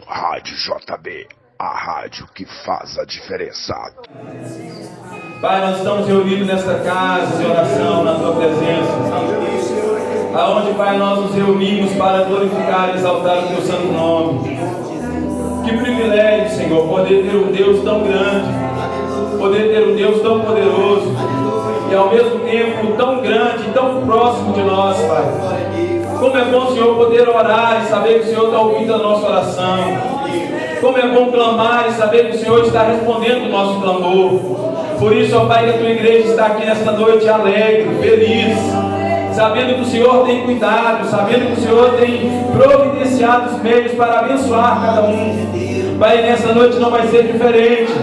Rádio JB, a rádio que faz a diferença. Pai, nós estamos reunidos nesta casa de oração, na Tua presença, aonde, Pai, nós nos reunimos para glorificar e exaltar o Teu santo nome. Que privilégio, Senhor, poder ter um Deus tão grande, poder ter um Deus tão poderoso e ao mesmo tempo tão grande, tão próximo de nós, Pai. Como é bom, Senhor, poder orar e saber que o Senhor está ouvindo a nossa oração. Como é bom clamar e saber que o Senhor está respondendo o nosso clamor. Por isso, ó Pai, que a Tua igreja está aqui nesta noite alegre, feliz, sabendo que o Senhor tem cuidado, sabendo que o Senhor tem providenciado os meios para abençoar cada um. Pai, nessa noite não vai ser diferente.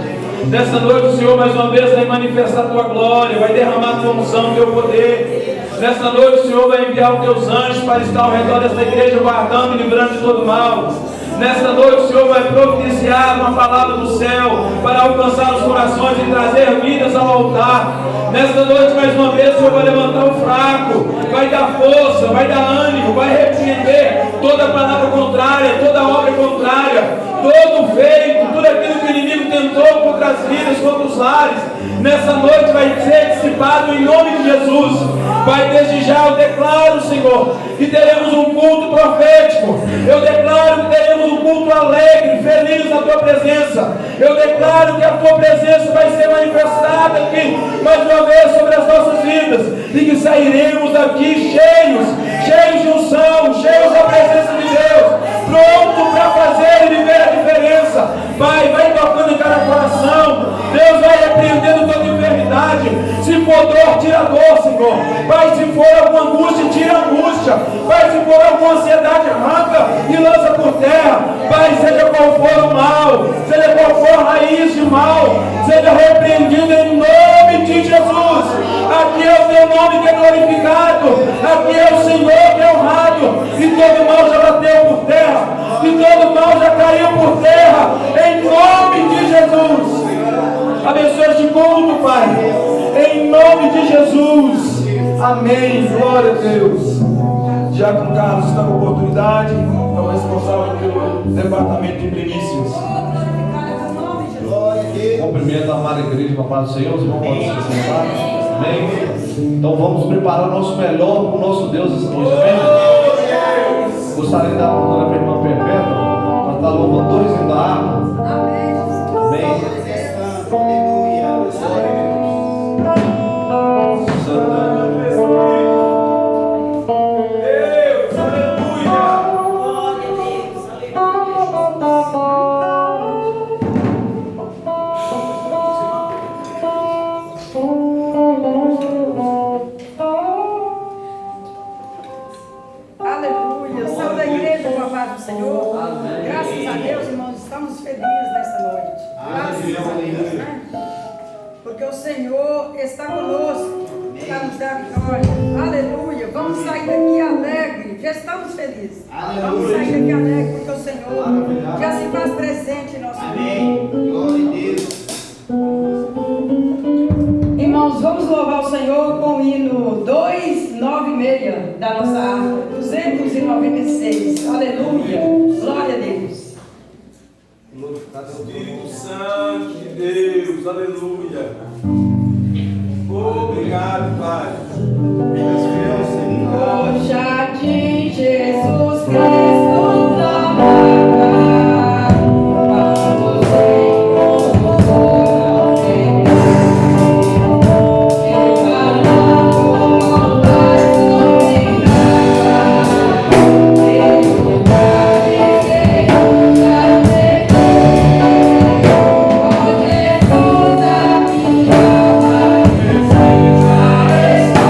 Nessa noite o Senhor mais uma vez vai manifestar a Tua glória, vai derramar a Tua unção, o Teu poder. Nessa noite o Senhor vai enviar os Teus anjos para estar ao redor desta igreja, guardando e livrando de todo mal. Nesta noite o Senhor vai providenciar uma palavra do céu para alcançar os corações e trazer vidas ao altar. Nesta noite, mais uma vez, o Senhor vai levantar o fraco, vai dar força, vai dar ânimo, vai repreender toda palavra contrária, toda obra contrária, todo feito, tudo aquilo que o inimigo tentou contra as vidas, contra os lares. Nessa noite vai ser dissipado em nome de Jesus. Pai, desde já eu declaro, Senhor, que teremos um culto profético. Eu declaro que teremos um culto alegre, feliz na Tua presença. Eu declaro que a Tua presença vai ser manifestada aqui, mais uma vez, sobre as nossas vidas. E que sairemos daqui cheios de unção, cheios da presença de Deus, pronto para fazer e viver a diferença. Pai, vai tocando em cada coração. Deus vai repreendendo toda enfermidade. Se for dor, tira a dor, Senhor. Pai, se for alguma angústia, tira a angústia. Pai, se for alguma ansiedade, arranca e lança por terra. Pai, seja qual for o mal, seja qual for a raiz de mal, seja repreendido em nome de Jesus. Aqui é o Teu nome que é glorificado. Aqui é o Senhor que é honrado. E todo mal já bateu por terra. E todo mal já caiu por terra. Em nome de Jesus. Abençoe este culto, Pai. Em nome de Jesus. Amém. Glória a Deus. Diácono Carlos está com oportunidade. É o responsável pelo departamento de primícias. Cumprimento a amada igreja com a paz do Senhor. Os irmãos podem se sentar. Amém. Então vamos preparar o nosso melhor para o nosso Deus essa noite. Amém. Gostaria de dar a oportunidade para a irmã Perpétua para estar louvando dois da harpa. Amém. Senhor, amém. Graças a Deus, irmãos, estamos felizes nesta noite. Graças a Deus, né? Porque o Senhor está conosco, está nos dando vitória. Aleluia. Vamos sair daqui alegre, já estamos felizes. Aleluia. Vamos sair daqui alegre, porque o Senhor já se faz presente em nosso meio. Glória a Deus. Irmãos, vamos louvar o Senhor com o hino 296 da nossa harpa, 296. Aleluia. Glória a Deus. Espírito Santo de Deus. Aleluia. Obrigado, Pai. Rocha de Jesus Cristo clamava. Yes.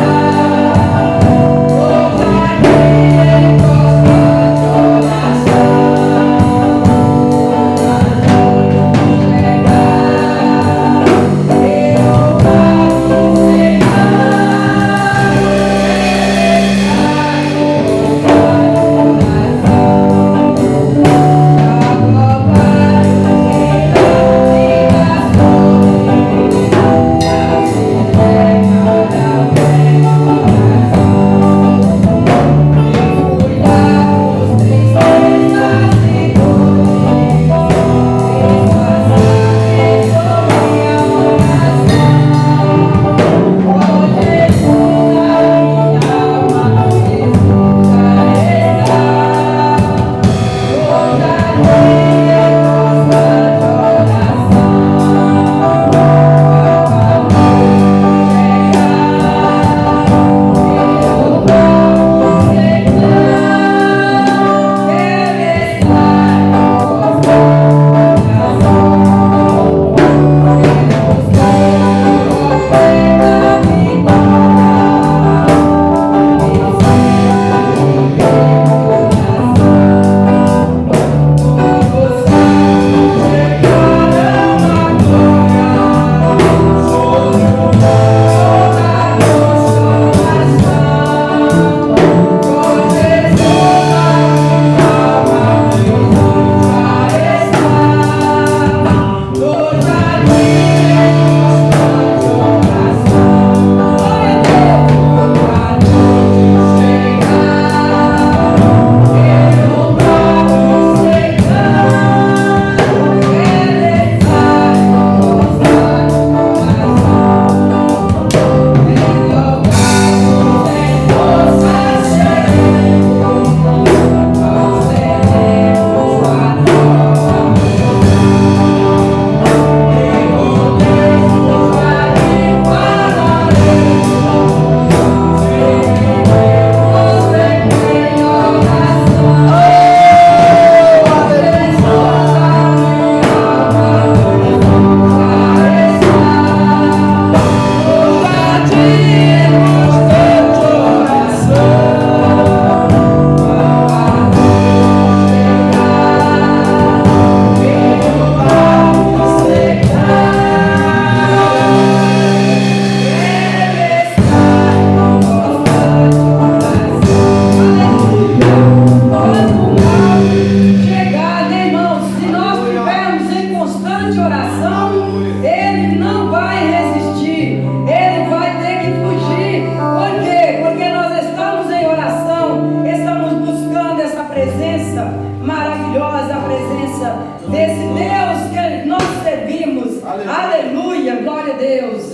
desse Deus que nós servimos. Aleluia, glória a Deus.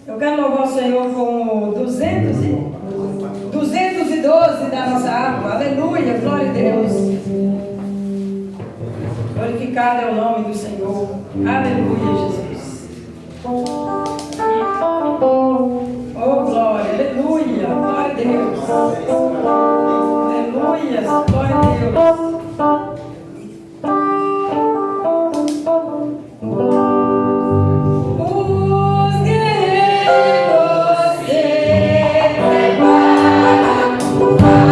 Eu quero louvar o Senhor com o 212 da nossa harpa. Aleluia, glória a Deus. Glorificado é o nome do Senhor. Aleluia, Jesus. Oh, glória, aleluia, glória a Deus. Aleluia, glória a Deus. Os guerreiros se preparam para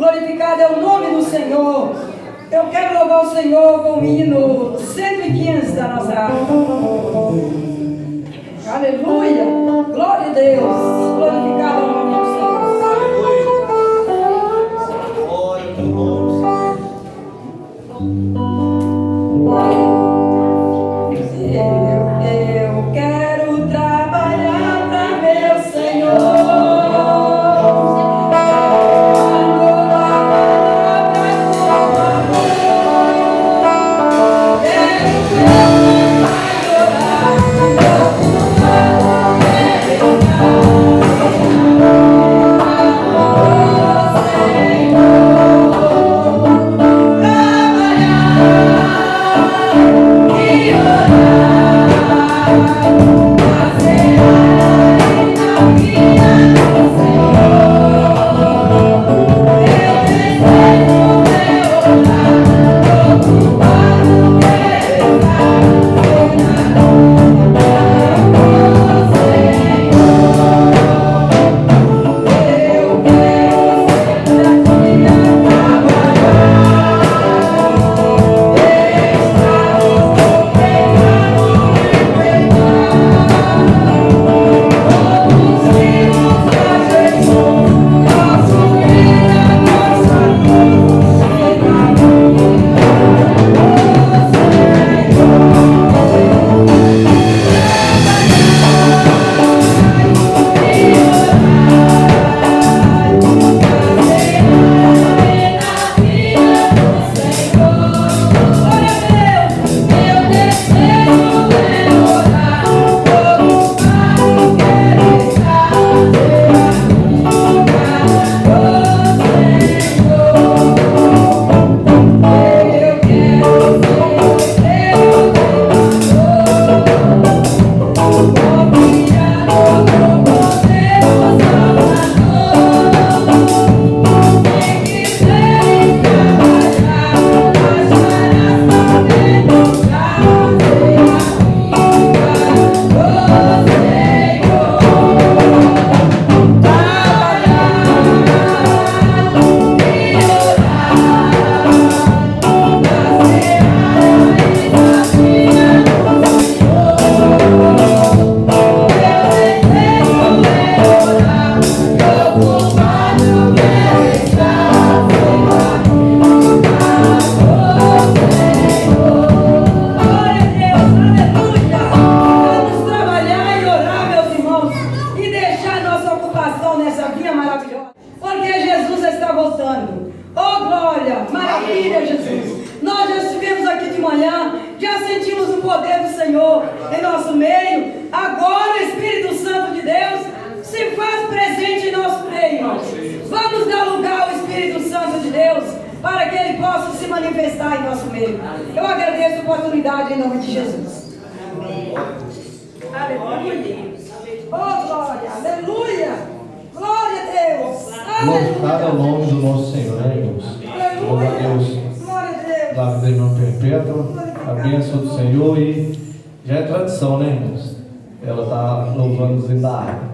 Glorificado é o nome do Senhor. Eu quero louvar o Senhor com o hino 115 da nossa alma. Aleluia. Glória a Deus. Glorificado é o nome do Senhor. Glória ao teu nome. Eu quero trabalhar para meu Senhor. Glorificado é o nome do nosso Senhor, né, irmãos? Glória a Deus. Da vida irmã perpétua, a bênção do Senhor. E já é tradição, né, irmãos? Ela está louvando os da água.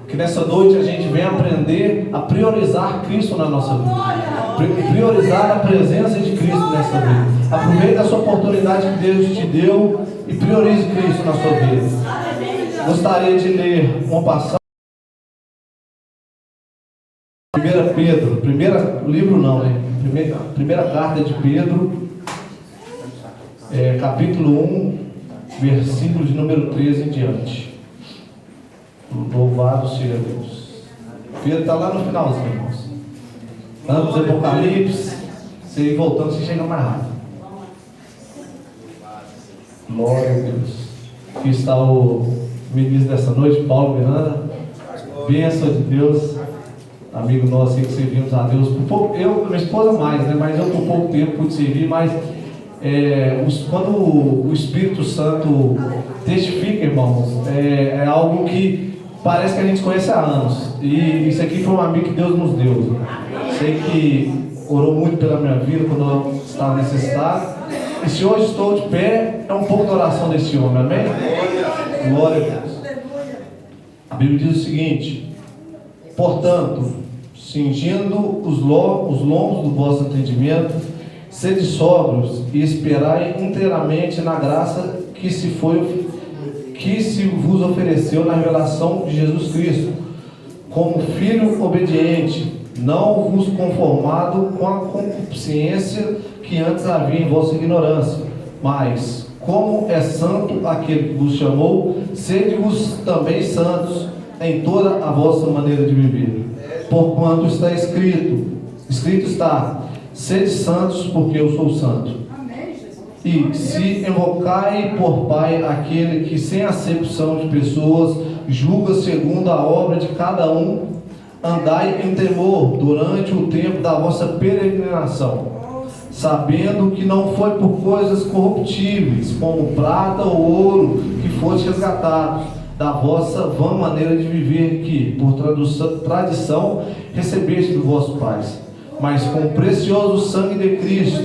Que nessa noite a gente vem aprender a priorizar Cristo na nossa vida, priorizar a presença de Cristo nessa vida. Aproveite essa oportunidade que Deus te deu e priorize Cristo na sua vida. Gostaria de ler uma passagem. 1 Pedro, primeira carta de Pedro, capítulo 1, versículo de número 13 em diante. Louvado seja Deus. Pedro está lá no finalzinho, irmãos. Antes do Apocalipse, você ir voltando, você chega mais rápido. Glória a Deus. Aqui está o ministro dessa noite, Paulo Miranda. Bênção de Deus. Amigo nosso que servimos a Deus por pouco, eu, minha esposa mais, né? Mas eu por pouco tempo pude servir, mas quando o Espírito Santo testifica, irmãos, é algo que parece que a gente conhece há anos. E isso aqui foi um amigo que Deus nos deu. Sei que orou muito pela minha vida quando eu estava necessitado. E se hoje estou de pé, é um pouco da oração desse homem, amém? Glória a Deus. A Bíblia diz o seguinte: portanto, cingindo os lombos do vosso entendimento, sede sóbrios e esperai inteiramente na graça que se vos ofereceu na revelação de Jesus Cristo, como filho obediente, não vos conformado com a concupiscência que antes havia em vossa ignorância, mas, como é santo aquele que vos chamou, sede-vos também santos em toda a vossa maneira de viver. Porquanto está escrito está, sede santos, porque eu sou santo. E se invocai por Pai aquele que sem acepção de pessoas julga segundo a obra de cada um, andai em temor durante o tempo da vossa peregrinação, sabendo que não foi por coisas corruptíveis, como prata ou ouro, que foste resgatados da vossa vã maneira de viver, que, por tradição, recebeste dos vossos pais, mas com o precioso sangue de Cristo,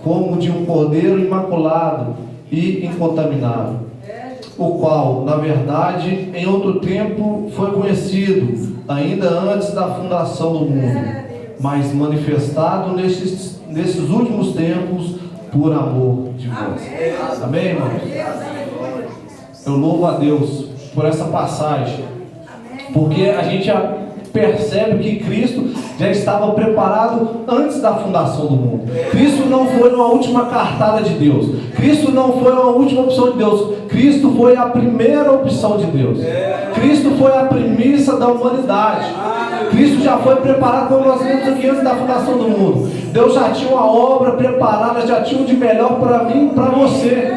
como de um cordeiro imaculado e incontaminável, o qual, na verdade, em outro tempo foi conhecido, ainda antes da fundação do mundo, mas manifestado nesses últimos tempos por amor de vós. Amém, irmãos? Eu louvo a Deus por essa passagem, porque a gente já percebe que Cristo já estava preparado antes da fundação do mundo. Cristo não foi uma última cartada de Deus. Cristo não foi uma última opção de Deus. Cristo foi a primeira opção de Deus. Cristo foi a premissa da humanidade. Cristo já foi preparado, como nós vemos aqui, antes da fundação do mundo. Deus já tinha uma obra preparada, já tinha um de melhor para mim e para você.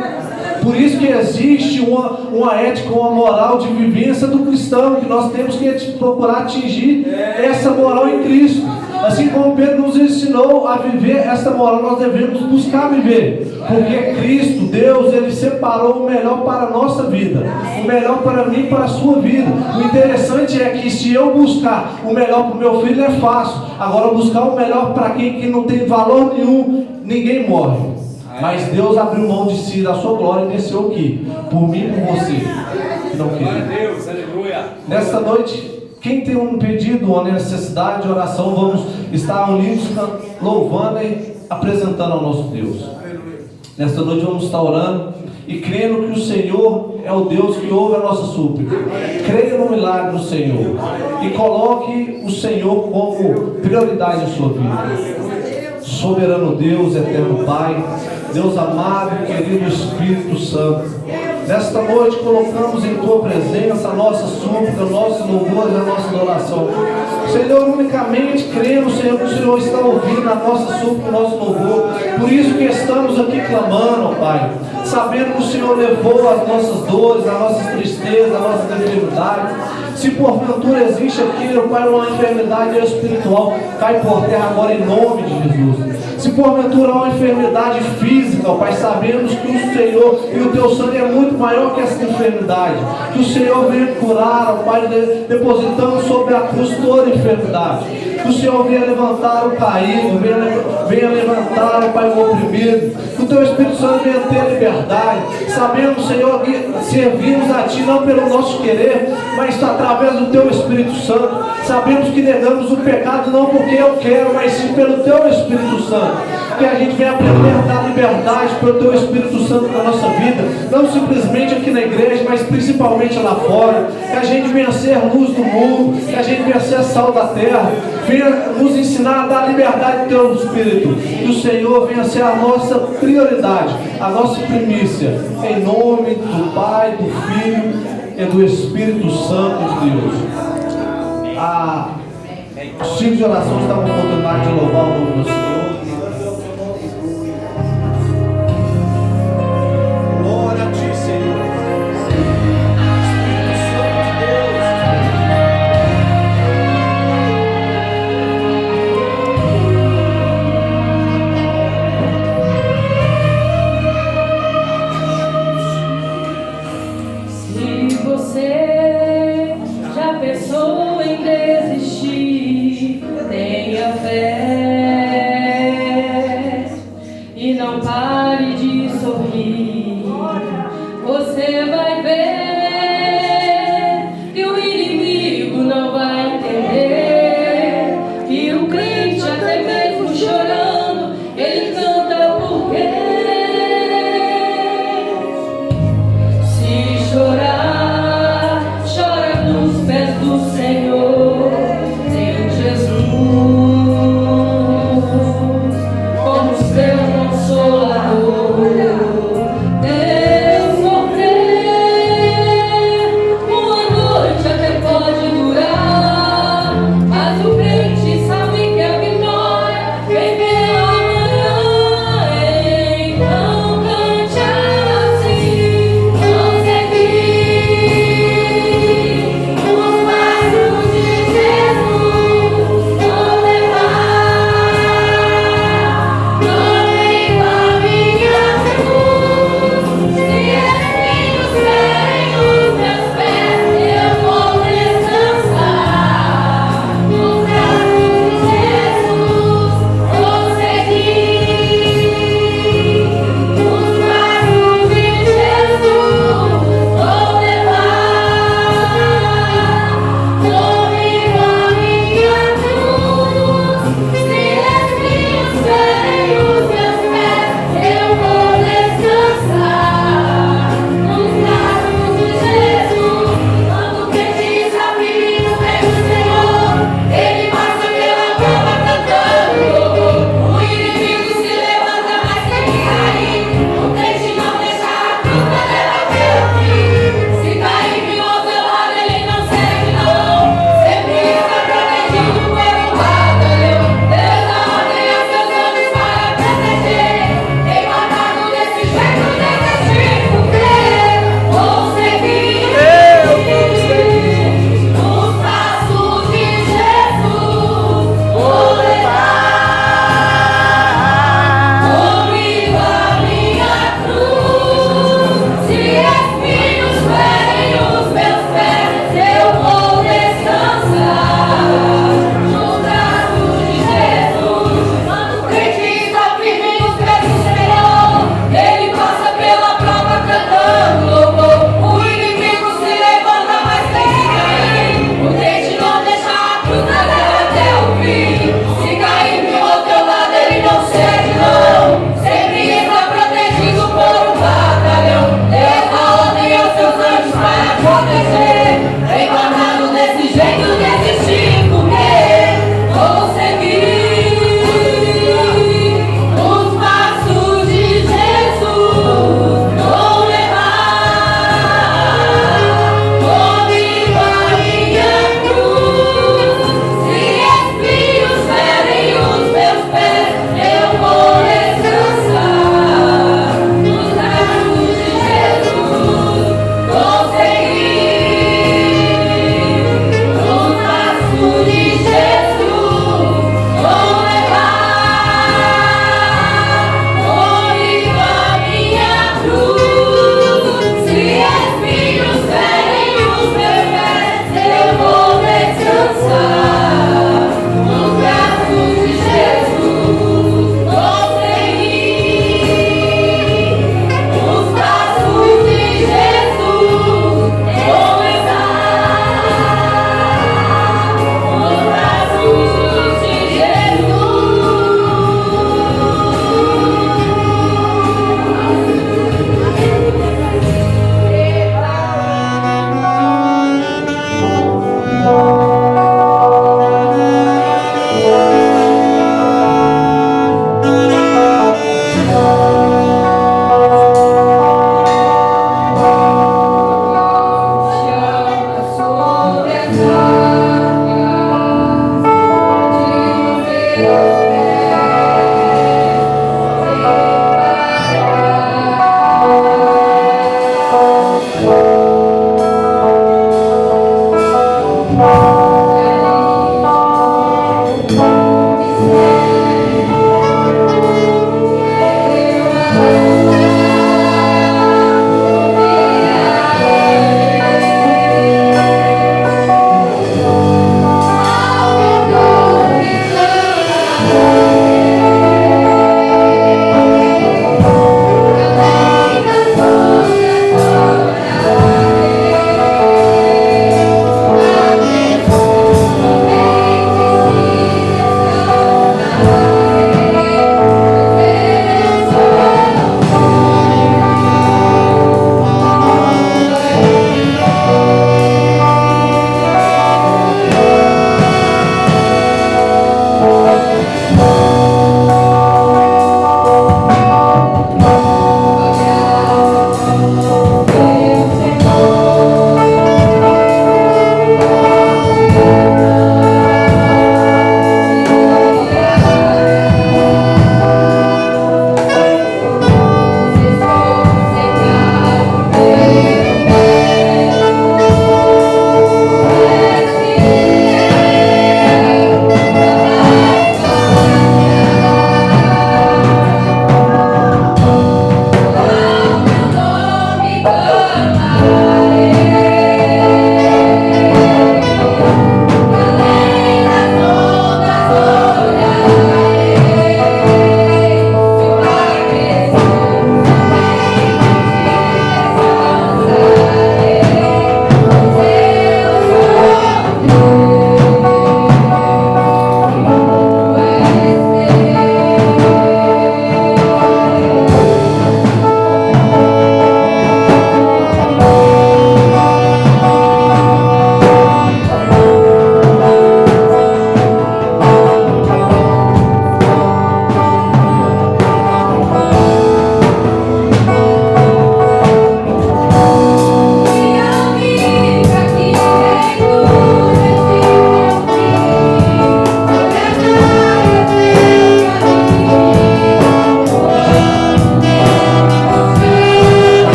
Por isso que existe uma ética, uma moral de vivência do cristão, que nós temos que procurar atingir essa moral em Cristo. Assim como Pedro nos ensinou a viver essa moral, nós devemos buscar viver. Porque Cristo, Deus, Ele separou o melhor para a nossa vida, o melhor para mim e para a sua vida. O interessante é que se eu buscar o melhor para o meu filho é fácil. Agora buscar o melhor para quem que não tem valor nenhum, ninguém morre. Mas Deus abriu mão de si, da sua glória, e desceu aqui, por mim e por você, que não queria. Nesta noite, quem tem um pedido, uma necessidade de oração, vamos estar unidos, louvando e apresentando ao nosso Deus. Nesta noite vamos estar orando e crendo que o Senhor é o Deus que ouve a nossa súplica. Creia no milagre do Senhor e coloque o Senhor como prioridade em sua vida. Soberano Deus, eterno Pai, Deus amado, querido Espírito Santo, nesta noite colocamos em Tua presença a nossa súplica, o nosso louvor e a nossa adoração. Senhor, unicamente cremos, Senhor, que o Senhor está ouvindo a nossa súplica, o nosso louvor. Por isso que estamos aqui clamando, ó Pai, sabendo que o Senhor levou as nossas dores, as nossas tristezas, as nossas enfermidades. Se porventura existe aqui, ó Pai, uma enfermidade espiritual, cai por terra agora em nome de Jesus. Se porventura há uma enfermidade física, ó Pai, sabemos que o Senhor e o Teu sangue é muito maior que essa enfermidade. Que o Senhor venha curar, ó Pai, depositando sobre a cruz toda a enfermidade. Que o Senhor venha levantar o caído, venha levantar, ó Pai, o oprimido. Que o Teu Espírito Santo venha ter liberdade. Sabemos, Senhor, que servimos a Ti não pelo nosso querer, mas através do Teu Espírito Santo. Sabemos que negamos o pecado não porque eu quero, mas sim pelo Teu Espírito Santo. Que a gente venha aprender a dar liberdade pelo Teu Espírito Santo na nossa vida, não simplesmente aqui na igreja, mas principalmente lá fora. Que a gente venha ser luz do mundo, que a gente venha ser sal da terra, venha nos ensinar a dar liberdade do Teu Espírito. Que o Senhor venha ser a nossa prioridade, a nossa primícia, em nome do Pai, do Filho e do Espírito Santo de Deus. Os filhos de oração estão com a oportunidade de louvar o nome do Senhor. Glória a Ti, Senhor. Espírito Santo de Deus. Se você já pensou em desistir, tenha fé.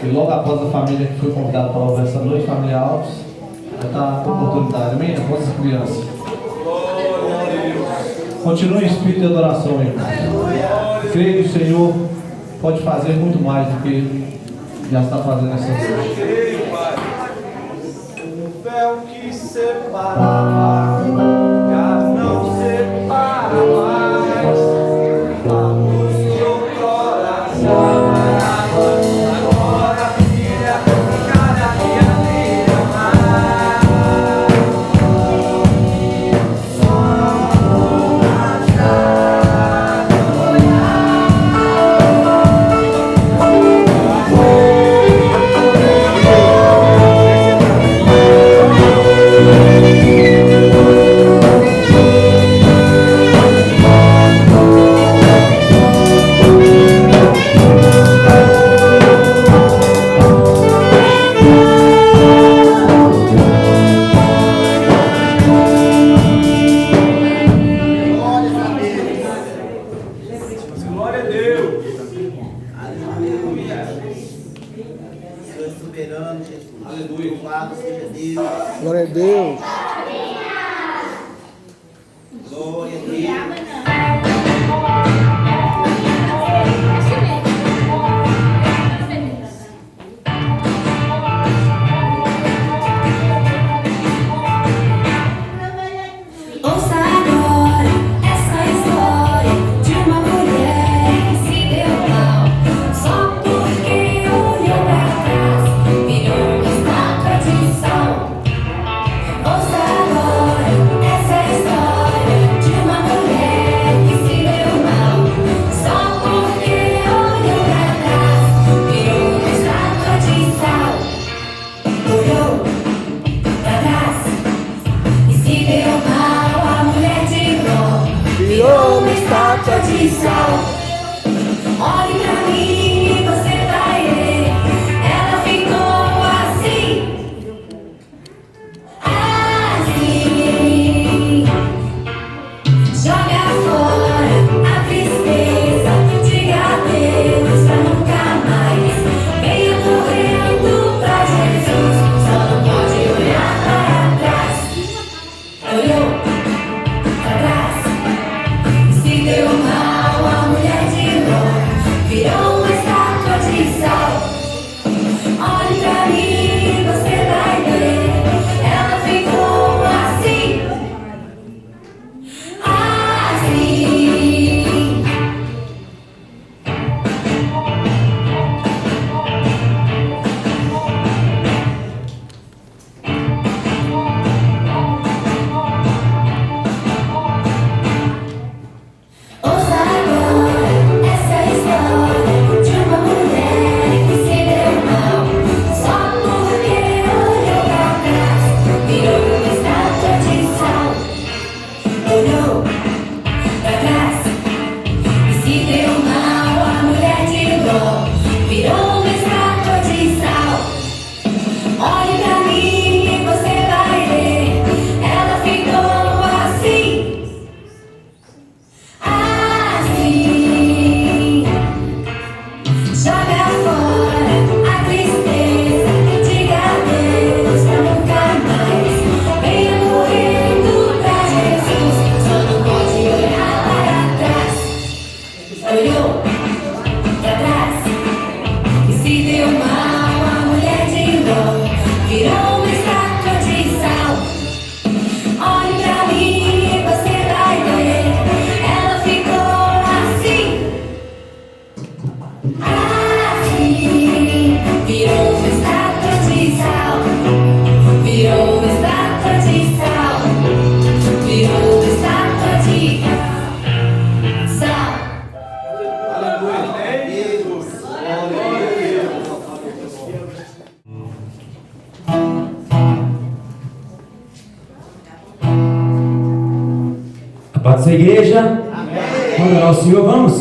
E logo após a família que foi convidada para ouvir essa noite, família Alves, vai dar a oportunidade, amém? Após as crianças. Continue em espírito de adoração, irmão. Creio que o Senhor pode fazer muito mais do que já está fazendo essa noite. O véu que separava já não separa mais. A luz que outrora separava, agora brilha cada dia brilha mais. Glória a Deus. Aleluia. Senhor soberano, Jesus. Aleluia. Louvado seja Deus. Glória a Deus. Glória a Deus. Ouça agora essa história de uma mulher que se deu mal só porque olhou pra trás, virou uma estátua de sal. Ouça agora essa história de uma mulher que se deu mal só porque olhou pra trás, virou uma estátua de sal. Olhou pra trás e se deu mal. Virou uma estátua de sal. Olhe pra mim e você vai ver. Ela ficou assim, assim. Joga fora a tristeza, diga adeus pra nunca mais. Venha correndo pra Jesus, só não pode olhar para trás. Olhou pra trás, se deu mal, a mulher de Ló virou uma estátua de sal. Olhe pra mim, você vai ver. Ela ficou assim, assim. Ouça agora essa história de uma mulher que se deu mal só porque olhou pra trás, virou uma estátua de sal. Olhou pra trás e se deu mal, a mulher de Ló virou uma estátua de sal. Olhe pra mim e você vai ver. Ela ficou assim, assim. Joga fora a tristeza, diga adeus pra nunca mais. Venha correndo pra Jesus, só não pode olhar para trás. Olhou pra trás e se deu mal, a mulher de Ló virou uma estátua de sal. Olhe pra mim e você vai ver. Ela ficou assim, assim. Virou uma estátua de sal. Virou uma estátua de sal. Virou uma estátua de sal. Aleluia. Deus. Glória a Deus. A paz da igreja. Vamos adorar o Senhor, vamos?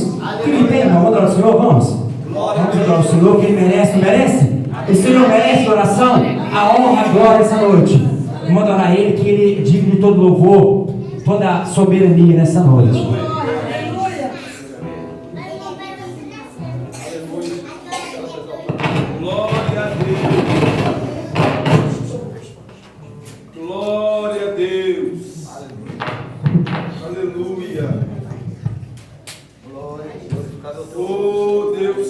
Que ele tem, irmão? Vamos adorar o Senhor, vamos? Vamos adorar o Senhor, que Ele merece, não merece? O Senhor merece oração, a honra, a glória essa noite. Vamos adorar Ele, que Ele é digno de todo louvor, toda soberania nessa noite. Glória Aleluia. Glória, glorificado é o teu nome. Oh, Deus.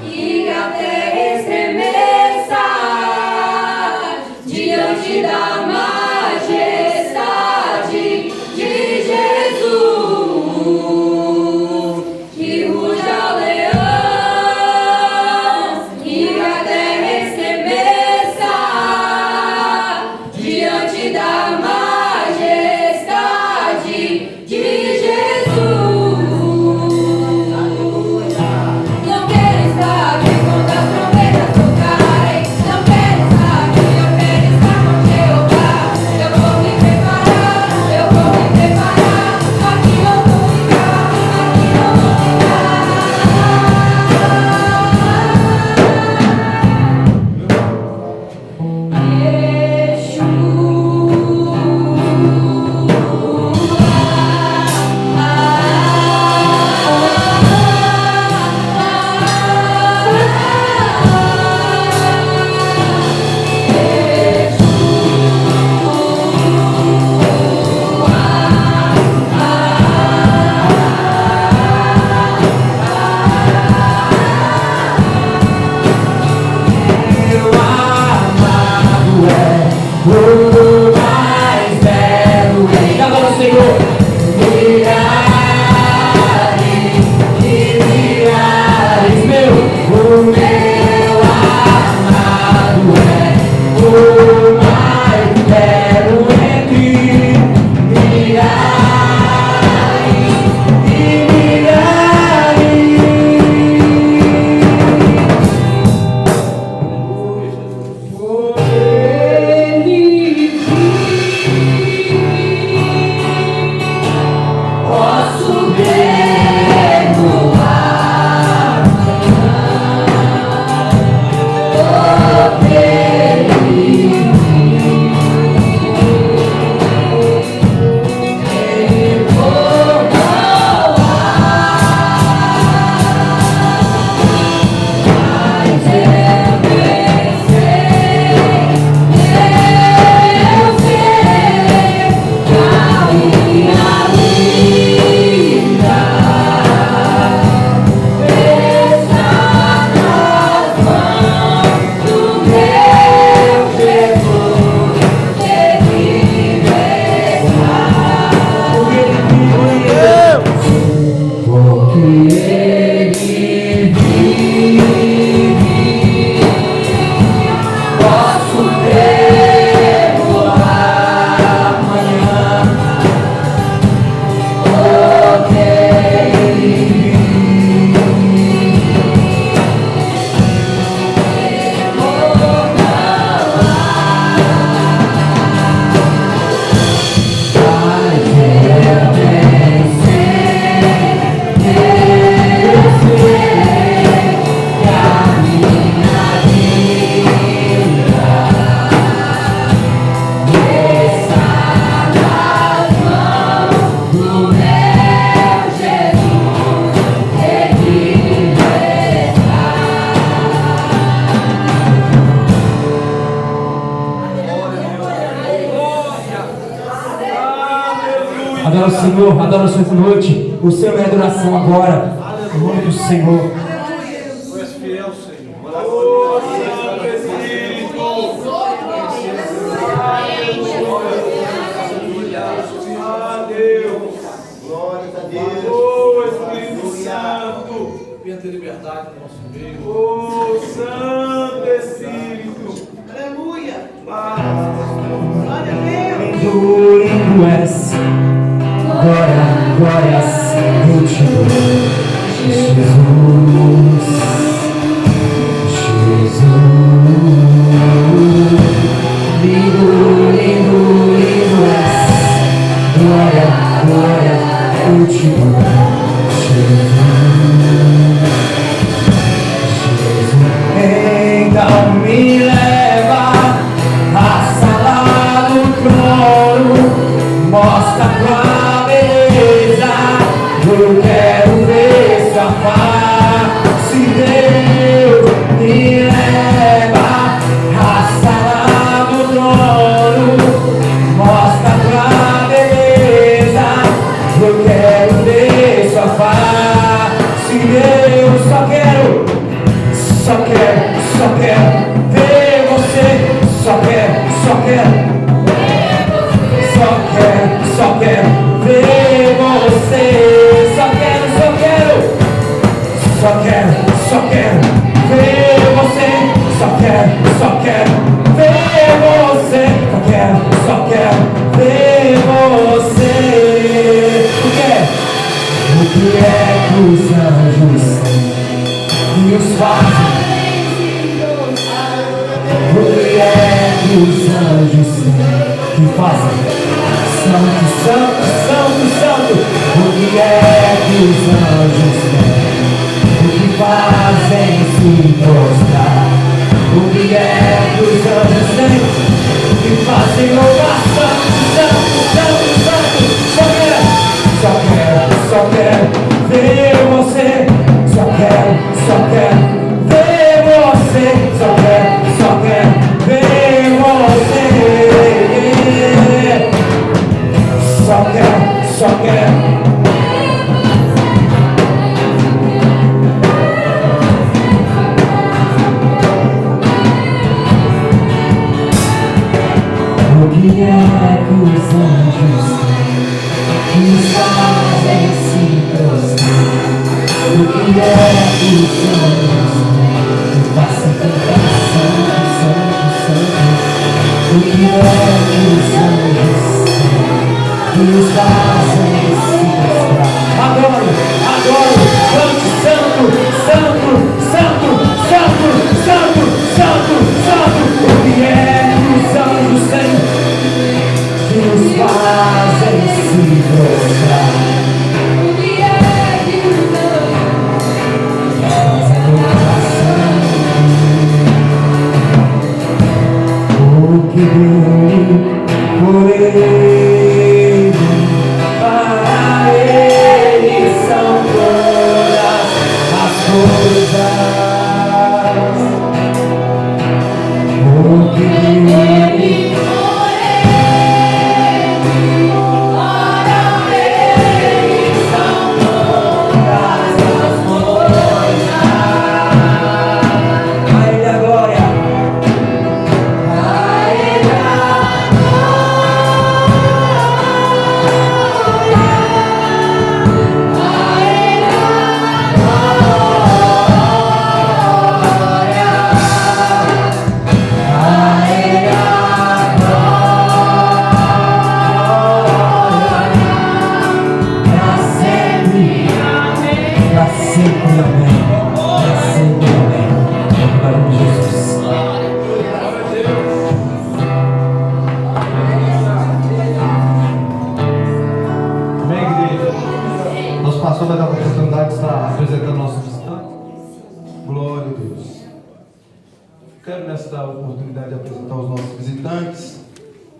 E a terra estremeça diante da majestade de Jesus. Que ruja o leão e a terra estremeça diante da majestade de Jesus. Não quero estar aqui quando as trombetas tocarem. Não quero estar aqui, eu quero estar com Jeová. Eu vou me preparar, eu vou me preparar. Aqui não vou ficar, aqui não vou Meu amado é o mais belo rei. Agora o Senhor. Milhares e milhares, o meu amado é o mais belo entre milhares e milhares. Posso ver no Adora o Senhor, adora o Senhor essa noite. O Senhor é adoração agora. Em nome do Senhor. Tu és fiel, Senhor. Oh, Santo Espírito. Ah, Deus. Glória a Deus. Oh, Espírito Santo. Venha ter liberdade no nosso meio. Oh, Santo Espírito. Aleluia. Glória a Deus. Lindo, lindo és. Glória, glórias, eu te dou. Jesus, Jesus. Lindo, lindo, lindo és. Glória, glória, eu te dou. Jesus, então me leva à sala do trono, mostra tua beleza, eu quero ver sua face, Deus, me leva à sala do trono, só quero ver você. O que é que os anjos que os fazem? O que é que os anjos que fazem? Santo, santo, santo, santo. O que é que os anjos o que fazem se prostrar? O que é que os anjos têm? O que fazem louvar? Santo, santo, santo, santo. Só quero ver você. Só quero ver você. Só quero ver você. Só quero. O que é que os anjos nos fazem se prostrar? O que é que os anjos nos fazem cantar? Santo, santo. O que é que os anjos nos fazem se prostrar? Adoro, cante santo, santo, santo, santo, santo, santo, santo. O que é que os anjos têm? Que nos fazem se prostrar. O que é que os anjos fazem oração? O que dele por ele, para ele são todas as coisas. O que dele vai dar a oportunidade de estar apresentando nossos visitantes. Glória a Deus. Quero nesta oportunidade de apresentar os nossos visitantes.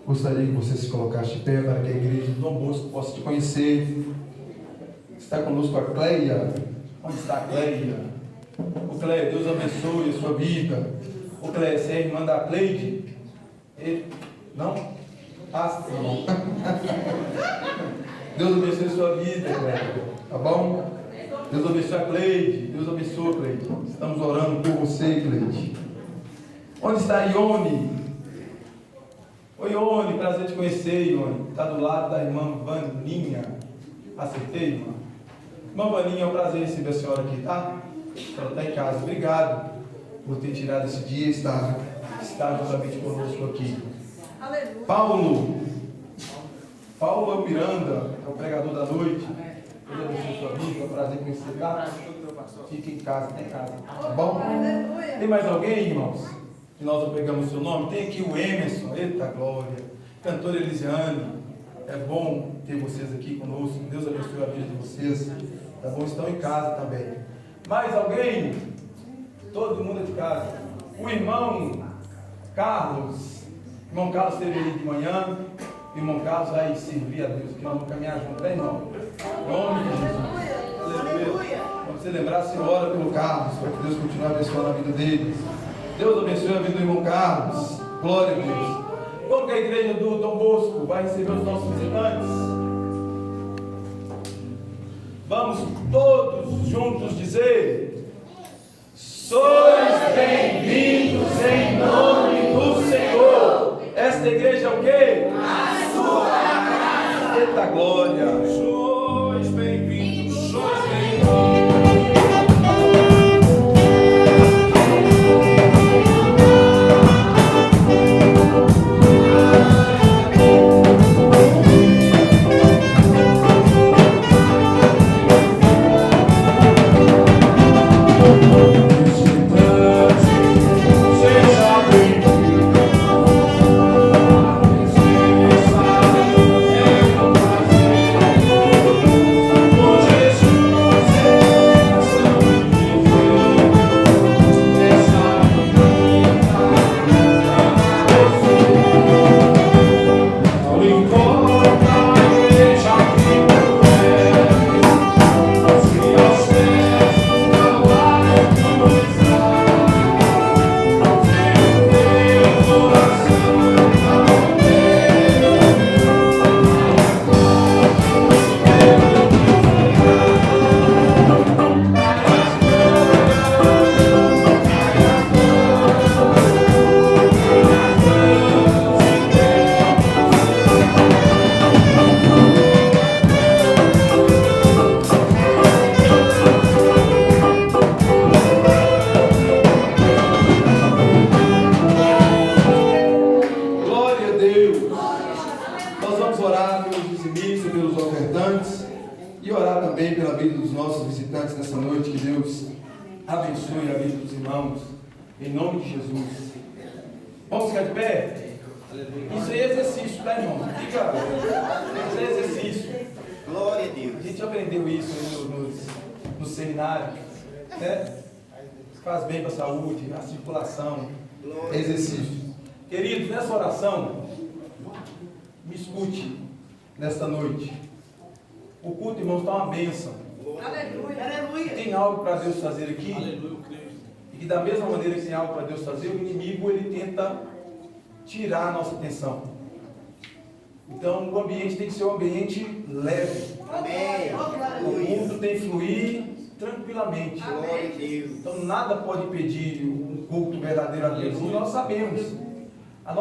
Gostaria que você se colocasse de pé para que a igreja de Dom Bosco possa te conhecer. Está conosco a Cleia. Onde está a Cleia? O Cleia, Deus abençoe a sua vida. O Cleia, você é irmã da Cleide? Não? Ah, não. Deus abençoe a sua vida, Cleia. Tá bom? Deus abençoe a Cleide. Deus abençoe, Cleide. Estamos orando por você, Cleide. Onde está a Ione? Oi, Ione, prazer te conhecer, Ione. Está do lado da irmã Vaninha. Acertei, irmã? Irmã Vaninha, é um prazer receber a senhora aqui, tá? Ela está em casa. Obrigado por ter tirado esse dia e estar juntamente conosco aqui. Aleluia. Paulo Miranda, é o pregador da noite. Deus abençoe sua vida, é um prazer conhecer, tá? Fique em casa, tá em casa. Tá bom? Tem mais alguém, irmãos? Que nós não pegamos o seu nome? Tem aqui o Emerson, eita glória. Cantora Elisiane, é bom ter vocês aqui conosco. Deus abençoe a vida de vocês. Tá bom? Estão em casa também. Mais alguém? Todo mundo é de casa. O irmão Carlos. O irmão Carlos esteve aí de manhã. O irmão Carlos vai servir a Deus. Que nós vamos caminhar junto, né, irmão? Em nome de Jesus. Aleluia. Quando você lembrar, você ora pelo Carlos, para que Deus continue abençoando a vida dele. Deus abençoe a vida do irmão Carlos. Glória a Deus. Como que a igreja do Dom Bosco vai receber os nossos visitantes? Vamos todos juntos dizer: sois bem-vindos em nome do Senhor. Esta igreja é o quê? A sua casa. Eita glória. Sois bem-vindos, sois bem-vindos. Nós vamos orar pelos dizimistas, pelos ofertantes e orar também pela vida dos nossos visitantes nessa noite. Que Deus abençoe a vida dos irmãos, em nome de Jesus. Vamos ficar de pé? Isso é exercício, tá, irmão? Fica. Isso é exercício. Glória a Deus. A gente aprendeu isso no seminário, né? Faz bem para a saúde, a circulação, exercício. Queridos, nessa oração, me escute nesta noite. O culto, irmãos, está uma bênção. Aleluia. Aleluia. Tem algo para Deus fazer aqui. E que da mesma maneira que tem algo para Deus fazer, o inimigo ele tenta tirar a nossa atenção. Então o ambiente tem que ser um ambiente leve. Amém. O culto tem que fluir tranquilamente. Glória a Deus. Então nada pode impedir um culto verdadeiro a Deus. E nós sabemos. A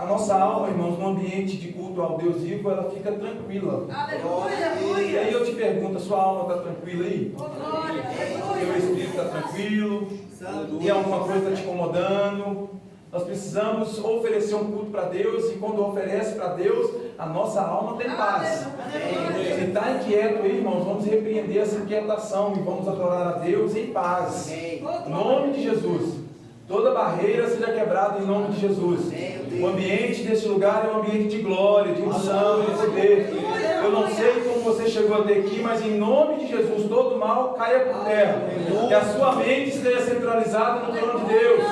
nossa alma, irmãos, no ambiente de culto ao Deus vivo, ela fica tranquila. E aí eu te pergunto, a sua alma está tranquila aí? Seu espírito está tranquilo? E alguma coisa está te incomodando? Nós precisamos oferecer um culto para Deus, e quando oferece para Deus, a nossa alma tem paz. Se está inquieto aí, irmãos, vamos repreender essa inquietação e vamos adorar a Deus em paz. Em nome de Jesus. Toda barreira seja quebrada em nome de Jesus. O ambiente desse lugar é um ambiente de glória, de unção, de poder. Eu não sei como você chegou até aqui, mas em nome de Jesus, todo mal caia por terra. Que a sua mente esteja centralizada no trono de Deus.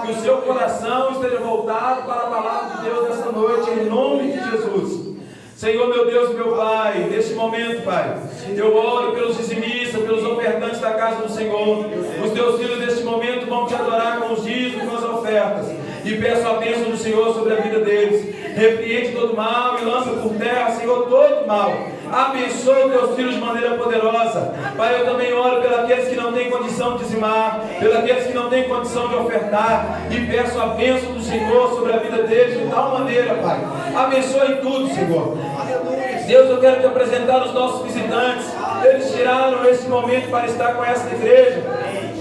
Que o seu coração esteja voltado para a palavra de Deus nessa noite, em nome de Jesus. Senhor, meu Deus e meu Pai, neste momento, Pai, eu oro pelos dizimistas, pelos ofertantes da casa do Senhor. Os teus filhos neste momento vão te adorar com os dízimos e com as ofertas. E peço a bênção do Senhor sobre a vida deles. Repreende todo mal e lança por terra, Senhor, todo mal. Abençoa os teus filhos de maneira poderosa. Pai, eu também oro pelos aqueles que não têm condição de dizimar, pelos aqueles que não têm condição de ofertar. E peço a bênção do Senhor sobre a vida deles de tal maneira, Pai. Abençoe tudo, Senhor. Deus, eu quero te apresentar os nossos visitantes. Eles tiraram esse momento para estar com essa igreja,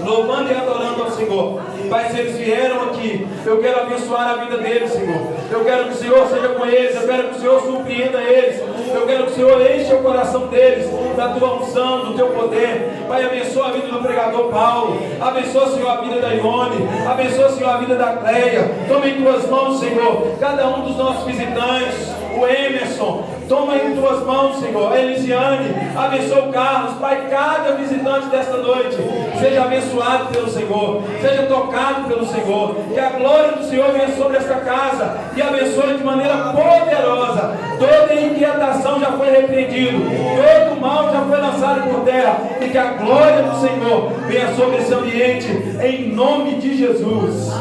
louvando e adorando ao Senhor. Pai, se eles vieram aqui, eu quero abençoar a vida deles, Senhor. Eu quero que o Senhor seja com eles, eu quero que o Senhor surpreenda eles. Eu quero que o Senhor enche o coração deles da tua unção, do teu poder. Pai, abençoa a vida do pregador Paulo. Abençoa, Senhor, a vida da Ione. Abençoa, Senhor, a vida da Cleia. Toma em tuas mãos, Senhor, cada um dos nossos visitantes. O Emerson, toma em tuas mãos, Senhor. A Elisiane, abençoa o Carlos. Pai, cada visitante desta noite seja abençoado pelo Senhor, seja tocado pelo Senhor. Que a glória do Senhor venha sobre esta casa e abençoe de maneira poderosa. Toda inquietação já foi repreendido, todo mal já foi lançado por terra. E que a glória do Senhor venha sobre esse ambiente, em nome de Jesus.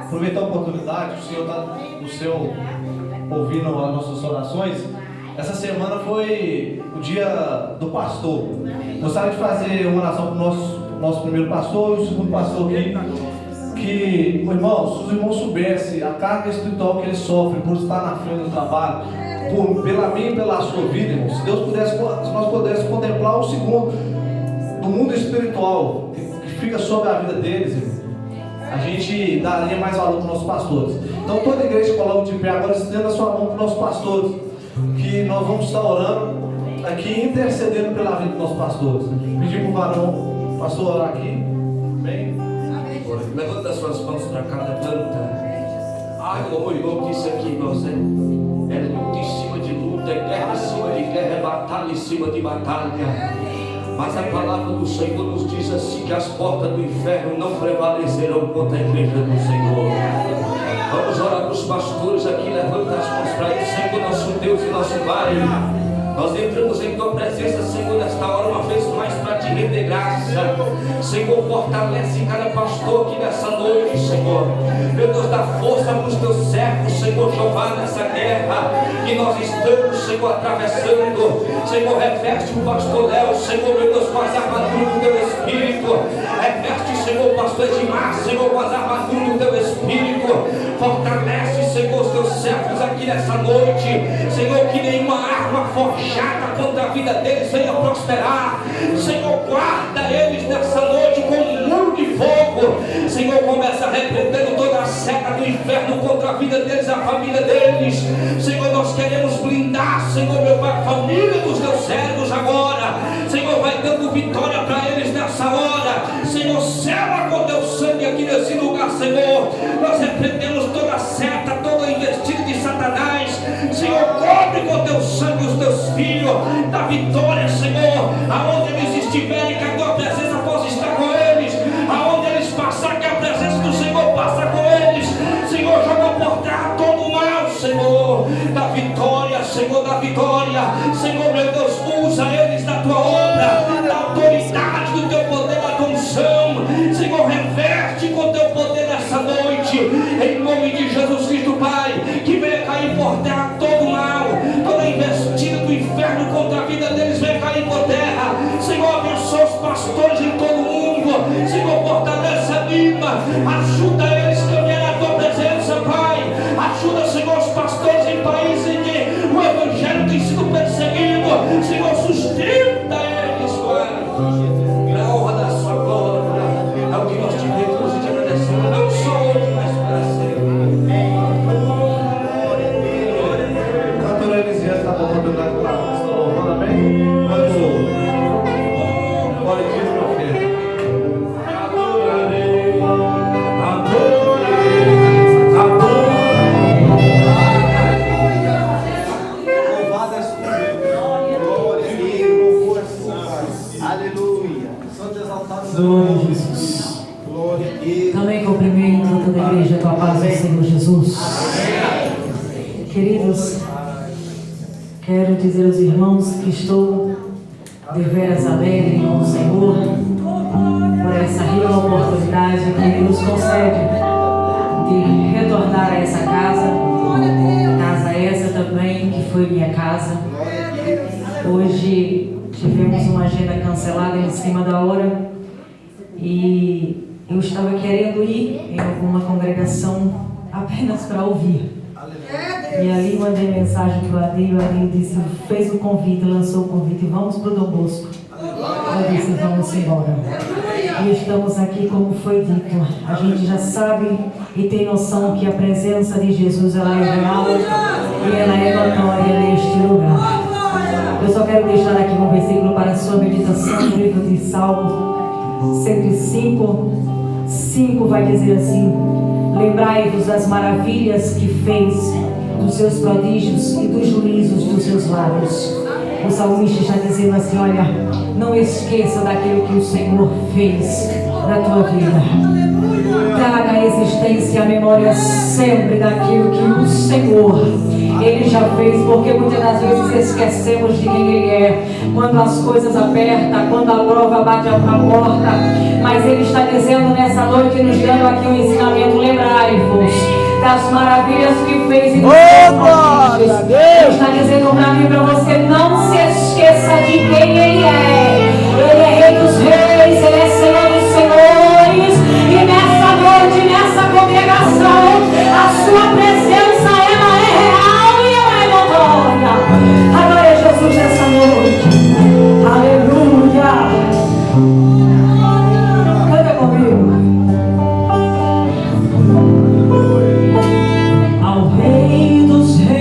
Aproveitar a oportunidade, o Senhor está no seu ouvindo as nossas orações. Essa semana foi o dia do pastor. Gostaria de fazer uma oração para o nosso primeiro pastor e o segundo pastor aqui. Que, irmãos, se os irmãos soubessem a carga espiritual que eles sofrem por estar na frente do trabalho, pela minha e pela sua vida, irmãos, se Deus pudesse, se nós pudéssemos contemplar o segundo do mundo espiritual que fica sobre a vida deles, irmãos, a gente daria mais valor para os nossos pastores. Então toda a igreja coloca de pé agora, estenda a sua mão para os nossos pastores, que nós vamos estar orando aqui, intercedendo pela vida dos nossos pastores. Pedir para o varão, pastor, orar aqui. Amém. Levanta as suas mãos para cada planta. Como o irmão disse aqui, irmãos, é luta em cima de luta, é guerra em cima de guerra, é batalha em cima de batalha. Mas a palavra do Senhor nos diz assim, que as portas do inferno não prevalecerão contra a igreja do Senhor. Vamos orar para os pastores aqui, levanta as mãos para ele. Senhor, nosso Deus e nosso Pai, nós entramos em tua presença, Senhor, nesta hora uma vez mais para te render graça. Senhor, fortalece cada pastor aqui nessa noite, Senhor. Meu Deus, dá força para os teus servos, Senhor Jeová, nessa guerra que nós estamos, Senhor, atravessando. Senhor, reveste o pastor Léo, Senhor, meu Deus, com as armaduras do teu Espírito. Reveste, Senhor, o pastor Edmar, Senhor, com as armaduras do teu Espírito. Fortalece, Senhor, os teus servos aqui nessa noite. Senhor, que nenhuma arma forjada contra a vida deles venha prosperar. Senhor, guarda eles nessa noite com um muro de fogo. Senhor, começa arrependendo toda a seta do inferno contra a vida deles, a família deles. Senhor, nós queremos blindar, Senhor, meu Pai, a família dos teus servos agora. Senhor, vai dando vitória para eles nessa hora. Senhor, sela com teu sangue aqui nesse lugar, Senhor. Nós repreendemos toda a seta, todo o investido de Satanás. Senhor, cobre com teu sangue os teus filhos, da vitória, Senhor, aonde eles estiverem, que a tua presença possa estar com eles, aonde eles passar, que a presença do Senhor passa com eles. Senhor, joga por terra todo o mal, Senhor, da vitória, Senhor, da vitória. Senhor, meu Deus, usa eles na tua obra, da autoridade do teu poder, da tua unção. Senhor, reverte com teu poder nessa noite, em nome de Jesus Cristo, Pai, que venha cair por terra todo o mal, toda investida do inferno contra a vida deles, venha cair por terra. Senhor, abençoa os pastores em todo o mundo. Senhor, fortalece, anima, ajuda eles a caminhar na tua presença, Pai. Ajuda, Senhor, os pastores em países em que o evangelho tem sido perseguido. Senhor, sustenta eles, Pai, na honra da sua glória. É o que nós te pedimos e te agradecemos, não só hoje, mas para sempre. Cantora Elisiane está louvando o lugar lá. Estão louvando, amém? Pode louvar. Pode dizer, meu filho. Louvado és tu, Deus. Glória, louvor, Pai. Aleluia. Santo exaltado. Glória a Jesus. Glória a Deus. Também cumprimento toda a igreja com a paz do Senhor Jesus. Queridos, quero dizer aos irmãos que estou deveras alegre com o Senhor por essa rica oportunidade que Ele nos concede de retornar a essa casa, casa essa também que foi minha casa. Hoje tivemos uma agenda cancelada em cima da hora e eu estava querendo ir em alguma congregação apenas para ouvir. E ali mandei mensagem para o Adil disse, fez o convite, lançou o convite, vamos para o Dom Bosco. Eu disse, vamos embora. E estamos aqui como foi dito. A gente já sabe e tem noção que a presença de Jesus ela é real e ela é notória neste lugar. Eu só quero deixar aqui um versículo para a sua meditação no livro de Salmo 105 vai dizer assim: lembrai-vos das maravilhas que fez, dos seus prodígios e dos juízos dos seus lábios. O salmista está dizendo assim: olha, não esqueça daquilo que o Senhor fez na tua vida. Traga à existência a memória sempre daquilo que o Senhor Ele já fez, porque muitas das vezes esquecemos de quem Ele é quando as coisas apertam, quando a prova bate a porta. Mas Ele está dizendo nessa noite, nos dando aqui um ensinamento: lembrai-vos das maravilhas que fez em nós. Ele está dizendo para mim e para você: não se esqueça de quem Ele é. Ele é Rei dos Reis, Ele é Senhor dos Senhores. E nessa noite, nessa congregação, a sua presença ela é real e ela é notória. Adore Jesus nessa noite. Aleluia. Canta comigo. Ao Rei dos Reis.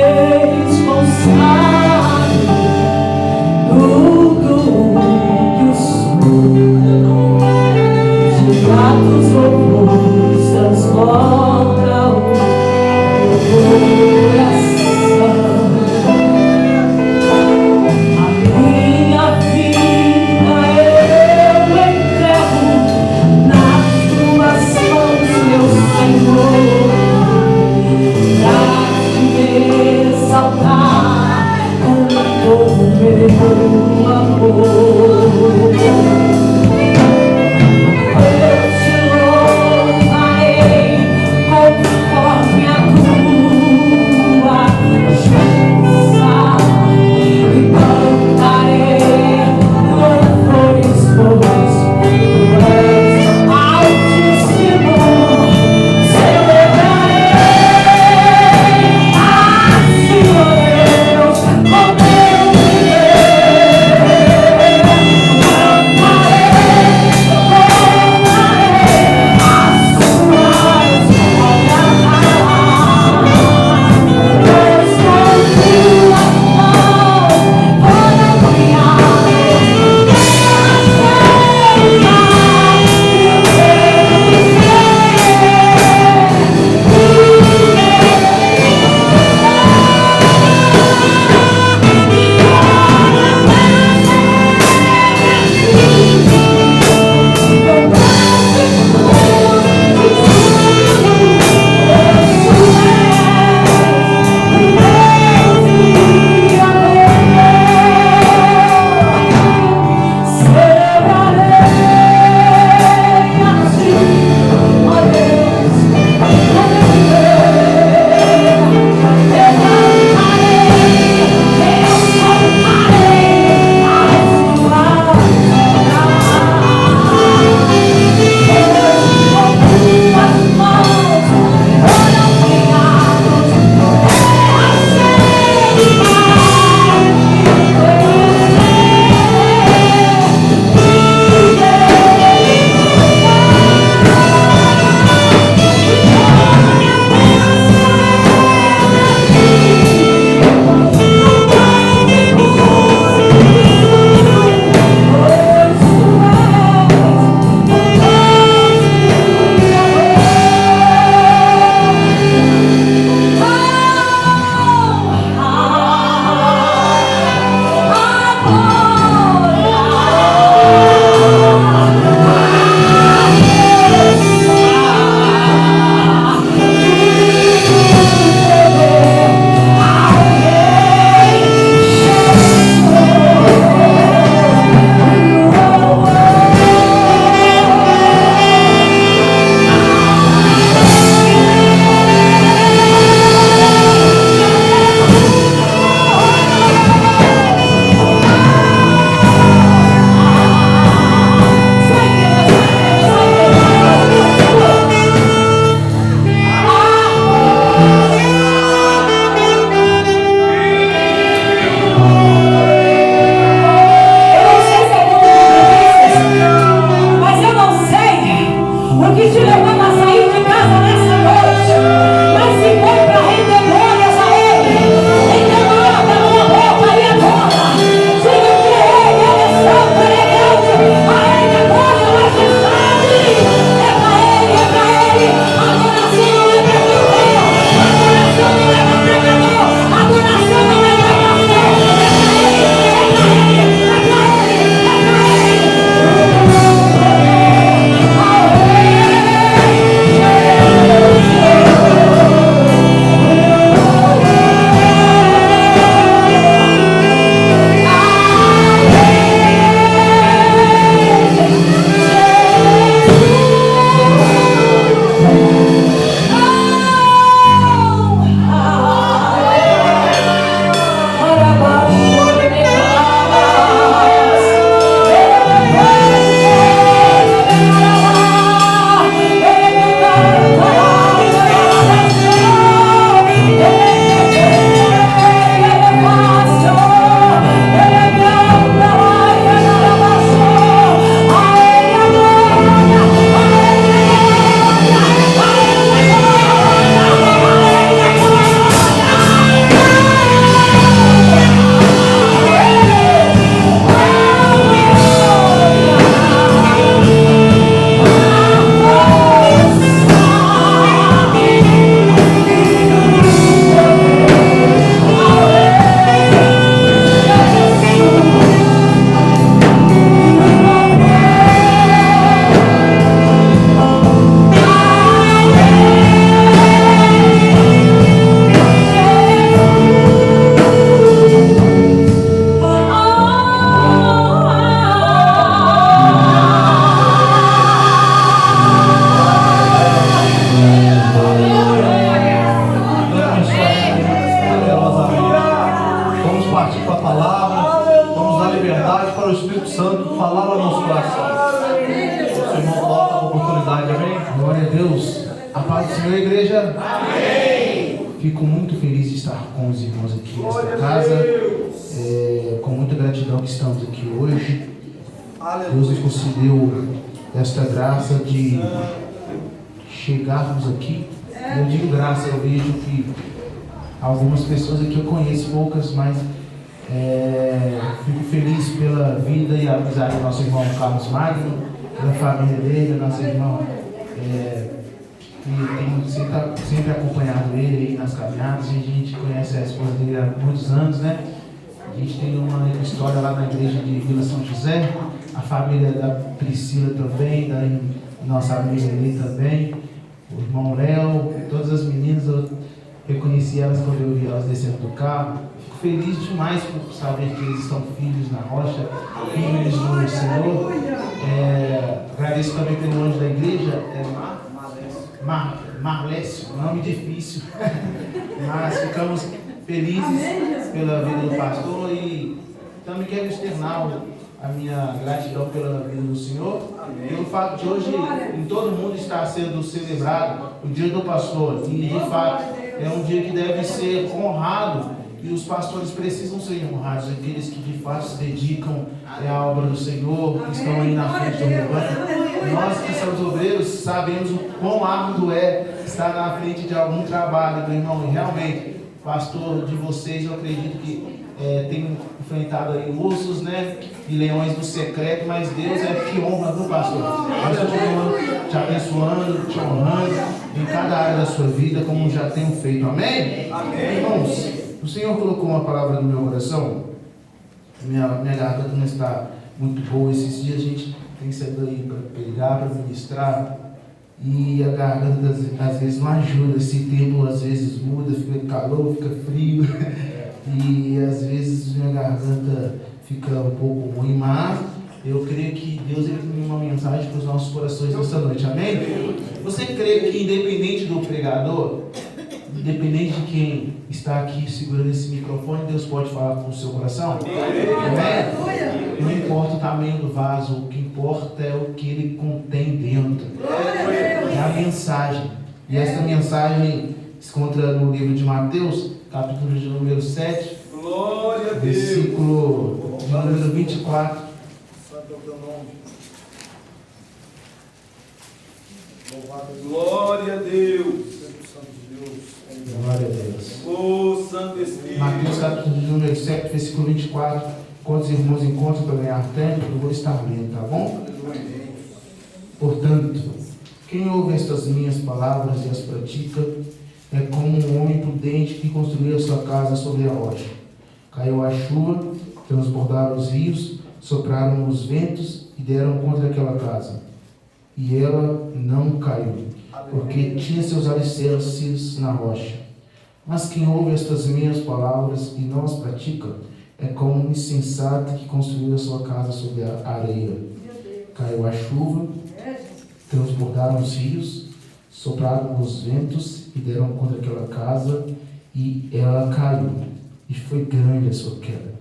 para o Espírito Santo falar ao nosso coração. O irmão volta a oportunidade, amém? Glória a Deus. A paz do Senhor, igreja. Amém. Fico muito feliz de estar com os irmãos aqui nesta casa. Com muita gratidão que estamos aqui hoje. Deus nos concedeu esta graça de chegarmos aqui. Eu digo graça, eu vejo que algumas pessoas aqui eu conheço, poucas, mas fico feliz pela vida e a amizade do nosso irmão Carlos Magno, da família dele, nosso irmão, que tenho sempre acompanhado ele aí nas caminhadas. A gente conhece a esposa dele há muitos anos, né? A gente tem uma história lá na igreja de Vila São José, a família da Priscila também, da nossa amiga ali também, o irmão Léo, todas as meninas, eu reconheci elas quando eu vi elas descendo do carro. Fico feliz demais por saber que eles estão filhos na rocha, filhos do Senhor. Agradeço também pelo anjo da igreja, Marlécio, nome difícil, mas ficamos felizes pela vida do pastor e também quero externar a minha gratidão pela vida do Senhor. Pelo fato de hoje em todo mundo estar sendo celebrado o dia do pastor, e de fato é um dia que deve ser honrado, e os pastores precisam ser honrados, aqueles que de fato se dedicam à obra do Senhor, que estão aí na frente do rebanho. Nós que somos obreiros sabemos o quão árduo é estar na frente de algum trabalho, meu irmão, e realmente, pastor de vocês, eu acredito que tem enfrentado aí ursos, né, e leões do secreto, mas Deus que honra, viu, pastor? Deus continua te abençoando, te honrando em cada área da sua vida, como já tenho feito, amém? Amém. Irmãos, o Senhor colocou uma palavra no meu coração. Minha garganta não está muito boa esses dias, a gente tem saído aí para pregar, para ministrar, e a garganta às vezes não ajuda. Esse tempo às vezes muda, fica calor, fica frio, e às vezes minha garganta fica um pouco ruim, mas eu creio que Deus ele tem uma mensagem para os nossos corações nesta noite, amém? Você crê que independente do pregador, independente de quem está aqui segurando esse microfone, Deus pode falar com o seu coração? Amém? Não importa o tamanho do vaso, o que importa é o que ele contém dentro. É a mensagem. E essa mensagem se encontra no livro de Mateus, capítulo de número 7, versículo de número 24. Glória a Deus. Glória a Deus. Oh, Santo Espírito. Mateus capítulo de número 7, versículo 24. Quando os irmãos encontram para ganhar tempo, eu vou estar lendo, tá bom? Portanto, quem ouve estas minhas palavras e as pratica, é como um homem prudente que construiu a sua casa sobre a rocha. Caiu a chuva, transbordaram os rios, sopraram os ventos e deram contra aquela casa. E ela não caiu, porque tinha seus alicerces na rocha. Mas quem ouve estas minhas palavras e não as pratica, é como um insensato que construiu a sua casa sobre a areia. Caiu a chuva, transbordaram os rios, sopraram os ventos e deram contra aquela casa, e ela caiu, e foi grande a sua queda.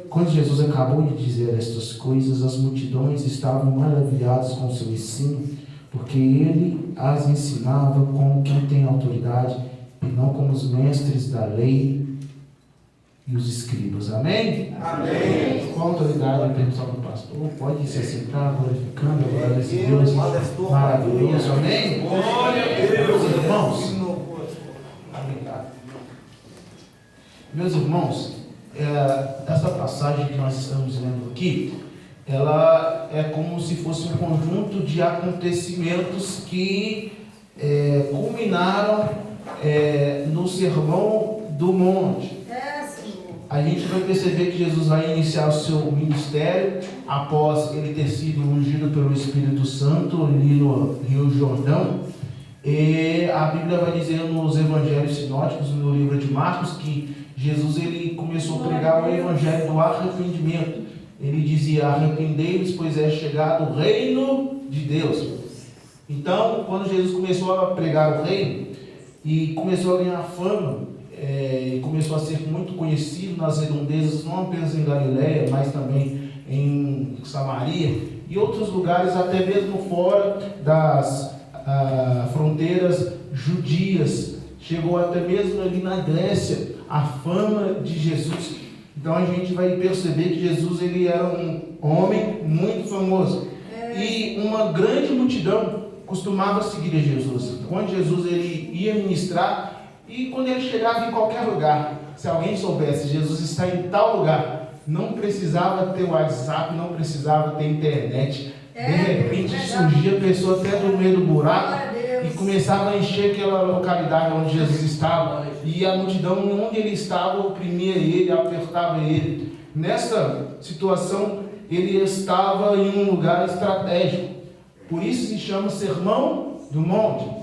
Quando Jesus acabou de dizer estas coisas, as multidões estavam maravilhadas com o seu ensino, porque ele as ensinava como quem tem autoridade, e não como os mestres da lei e os escribas. Amém? Amém. Com autoridade, a permissão do pastor, pode se sentar, glorificando, agradecendo a Deus maravilhoso. Amém? Glória a Deus. Meus irmãos, meus irmãos, essa passagem que nós estamos lendo aqui, ela é como se fosse um conjunto de acontecimentos que culminaram no Sermão do Monte. A gente vai perceber que Jesus vai iniciar o seu ministério após ele ter sido ungido pelo Espírito Santo ali no Rio Jordão. E a Bíblia vai dizer nos evangelhos sinóticos, no livro de Marcos, que Jesus ele começou a pregar o evangelho do arrependimento. Ele dizia: arrependei-vos, pois é chegado o reino de Deus. Então, quando Jesus começou a pregar o reino e começou a ganhar fama, e começou a ser muito conhecido nas redondezas, não apenas em Galileia, mas também em Samaria e outros lugares, até mesmo fora das fronteiras judias. Chegou até mesmo ali na Grécia a fama de Jesus. Então a gente vai perceber que Jesus ele era um homem muito famoso. E uma grande multidão costumava seguir a Jesus. Quando Jesus ele ia ministrar, e quando ele chegava em qualquer lugar, se alguém soubesse Jesus está em tal lugar, não precisava ter WhatsApp, não precisava ter internet. De repente surgia a pessoa até do meio do buraco e começava a encher aquela localidade onde Jesus estava, e a multidão onde ele estava oprimia ele, apertava ele. Nessa situação ele estava em um lugar estratégico, por isso se chama Sermão do Monte.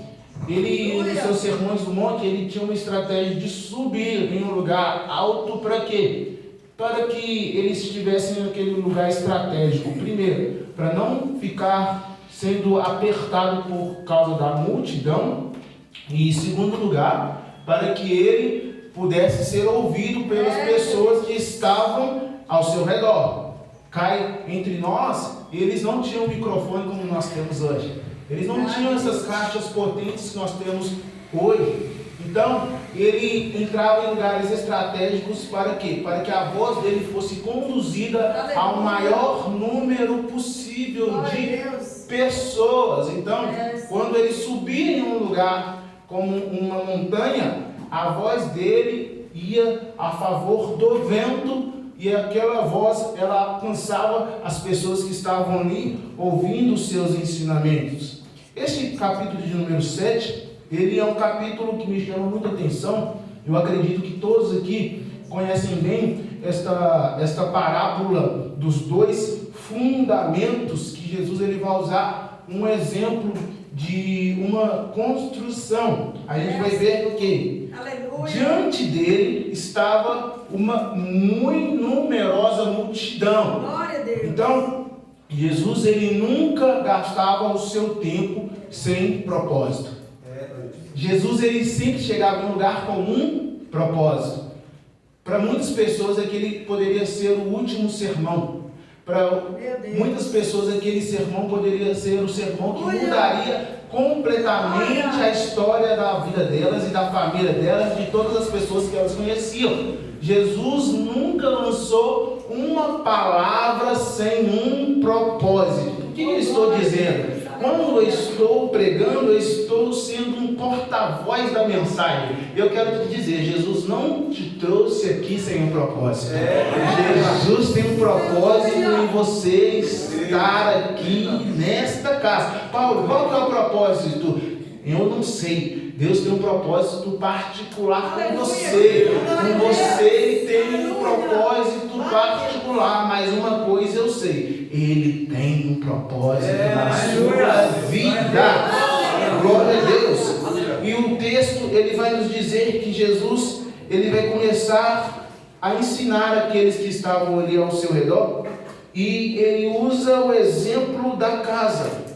Ele, nos seus sermões do monte, ele tinha uma estratégia de subir em um lugar alto. Para quê? Para que eles estivessem naquele lugar estratégico. Primeiro, para não ficar sendo apertado por causa da multidão. E em segundo lugar, para que ele pudesse ser ouvido pelas pessoas que estavam ao seu redor. Cai entre nós, eles não tinham microfone como nós temos hoje. Eles não tinham essas caixas potentes que nós temos hoje. Então, ele entrava em lugares estratégicos para quê? Para que a voz dele fosse conduzida ao maior número possível de pessoas. Então, quando ele subia em um lugar como uma montanha, a voz dele ia a favor do vento, e aquela voz, ela alcançava as pessoas que estavam ali ouvindo os seus ensinamentos. Este capítulo de número 7, ele é um capítulo que me chama muita atenção. Eu acredito que todos aqui conhecem bem esta parábola dos dois fundamentos, que Jesus ele vai usar um exemplo de uma construção. A gente vai ver o que? Diante dele estava uma muito numerosa multidão. Glória a Deus. Então, Jesus ele nunca gastava o seu tempo sem propósito. Jesus ele sempre chegava em um lugar com um propósito. Para muitas pessoas aquele poderia ser o último sermão. Para muitas pessoas aquele sermão poderia ser o sermão que mudaria completamente a história da vida delas e da família delas, de todas as pessoas que elas conheciam. Jesus nunca lançou uma palavra sem um propósito. O que eu estou dizendo? Quando eu estou pregando, eu estou sendo um porta-voz da mensagem. Eu quero te dizer, Jesus não te trouxe aqui sem um propósito. Jesus tem um propósito em você estar aqui nesta casa. Paulo, qual que é o propósito? Eu não sei. Deus tem um propósito particular com você. Com você Ele tem um propósito particular. Mas uma coisa eu sei: Ele tem um propósito na sua vida. Glória a Deus. E o texto ele vai nos dizer que Jesus ele vai começar a ensinar aqueles que estavam ali ao seu redor. E ele usa o exemplo da casa.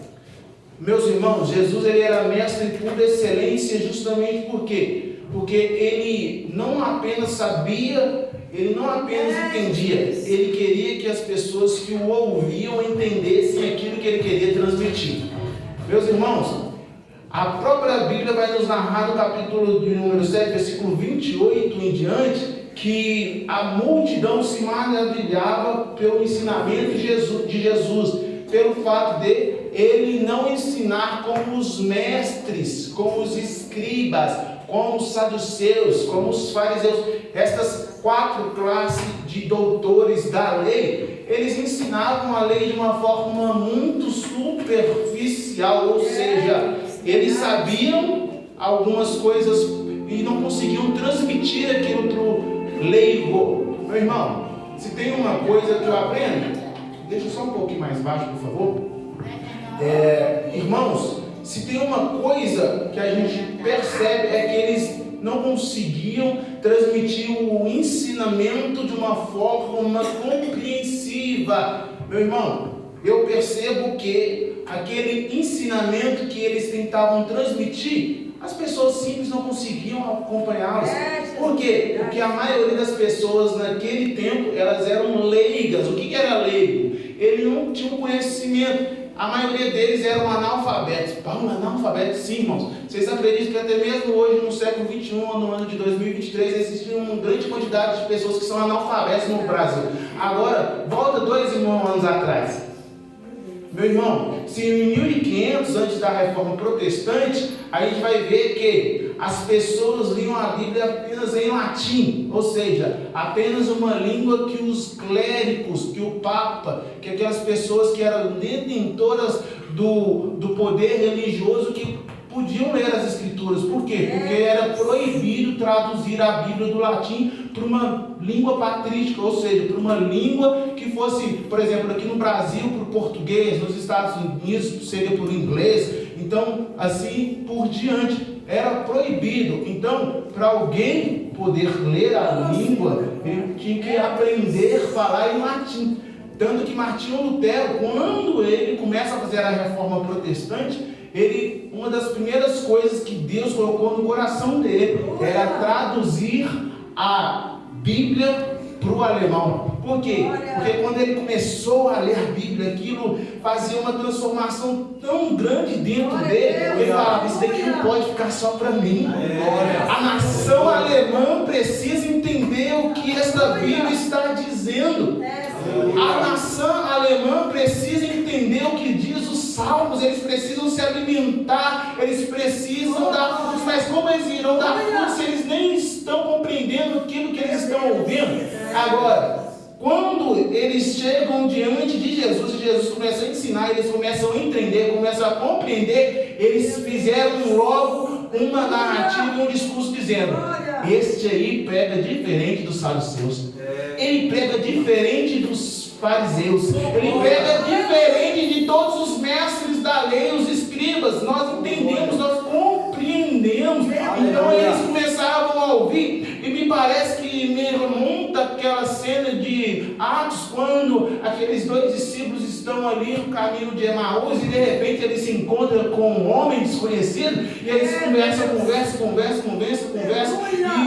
Meus irmãos, Jesus ele era mestre por excelência justamente por quê? Porque ele não apenas sabia, ele não apenas entendia, ele queria que as pessoas que o ouviam entendessem aquilo que ele queria transmitir. Meus irmãos, a própria Bíblia vai nos narrar no capítulo de número 7, versículo 28 em diante, que a multidão se maravilhava pelo ensinamento de Jesus, pelo fato de ele não ensinar como os mestres, como os escribas, como os saduceus, como os fariseus, estas 4 classes de doutores da lei. Eles ensinavam a lei de uma forma muito superficial, ou seja, eles sabiam algumas coisas e não conseguiam transmitir aquilo para o leigo. Meu irmão, se tem uma coisa que eu aprendo, deixa só um pouquinho mais baixo, por favor. Irmãos, se tem uma coisa que a gente percebe é que eles não conseguiam transmitir o ensinamento de uma forma compreensiva. Meu irmão, eu percebo que aquele ensinamento que eles tentavam transmitir, as pessoas simples não conseguiam acompanhá-los. Por quê? Porque a maioria das pessoas naquele tempo, elas eram leigas. O que era leigo? ele não tinha um conhecimento. A maioria deles eram analfabetos. Paulo, analfabeto? Sim, irmãos. Vocês acreditam que até mesmo hoje, no século XXI, no ano de 2023, existe uma grande quantidade de pessoas que são analfabetas no Brasil. Agora, volta 2.000 anos atrás. Meu irmão, se em 1500, antes da Reforma Protestante, a gente vai ver que as pessoas liam a Bíblia apenas em latim, ou seja, apenas uma língua que os clérigos, que o Papa, que aquelas pessoas que eram detentoras do poder religioso que podiam ler as Escrituras. Por quê? Porque era proibido traduzir a Bíblia do latim para uma língua patrística, ou seja, para uma língua que fosse, por exemplo, aqui no Brasil, para o português, nos Estados Unidos seria por inglês, então, assim por diante. Era proibido. Então, para alguém poder ler a língua, ele tinha que aprender a falar em latim. Tanto que Martinho Lutero, quando ele começa a fazer a Reforma Protestante, uma das primeiras coisas que Deus colocou no coração dele era traduzir a Bíblia para o alemão. Por quê? Porque quando ele começou a ler a Bíblia, aquilo fazia uma transformação tão grande dentro dele. Ele falava, isso daqui não pode ficar só para mim. A nação alemã precisa entender o que esta Bíblia está dizendo. A nação alemã precisa entender o que diz os salmos, eles precisam se alimentar, eles precisam dar frutos, mas como eles irão dar frutos se eles nem estão compreendendo aquilo que eles estão ouvindo? Agora, quando eles chegam diante de Jesus, e Jesus começa a ensinar, eles começam a entender, começam a compreender, eles fizeram logo uma narrativa e um discurso dizendo, este aí prega diferente dos saduceus, ele prega diferente dos fariseus, ele prega diferente de todos os mestres da lei, os escribas. Nós entendemos, nós compreendemos. Então eles começavam a ouvir, e me parece que me remonta aquela cena de Atos, quando aqueles dois discípulos estão ali no caminho de Emaús, e de repente eles se encontram com um homem desconhecido, e eles conversam,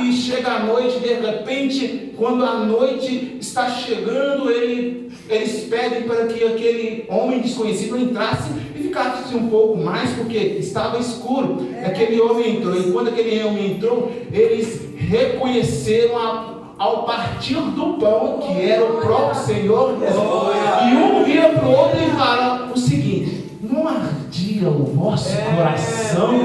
e chega a noite, de repente, quando a noite está chegando, eles pedem para que aquele homem desconhecido entrasse e ficasse um pouco mais, porque estava escuro. Aquele homem entrou, e quando aquele homem entrou, eles reconheceram ao partir do pão, que era o próprio Senhor Jesus. E um vira para o outro e fala o seguinte: não ardia o vosso coração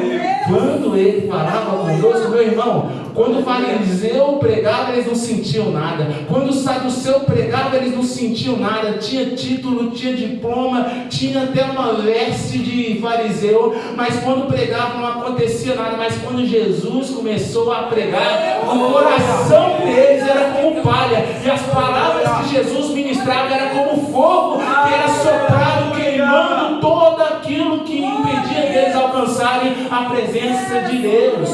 quando ele falava conosco? Meu irmão, quando o fariseu pregava, eles não sentiam nada. Quando o saduceu pregava, eles não sentiam nada. Tinha título, tinha diploma, tinha até uma veste de fariseu, mas quando pregava não acontecia nada. Mas quando Jesus começou a pregar, o coração deles era como palha, e as palavras que Jesus ministrava era como fogo que era soprado, queimando todo aquilo que impedia deles alcançarem a presença de Deus.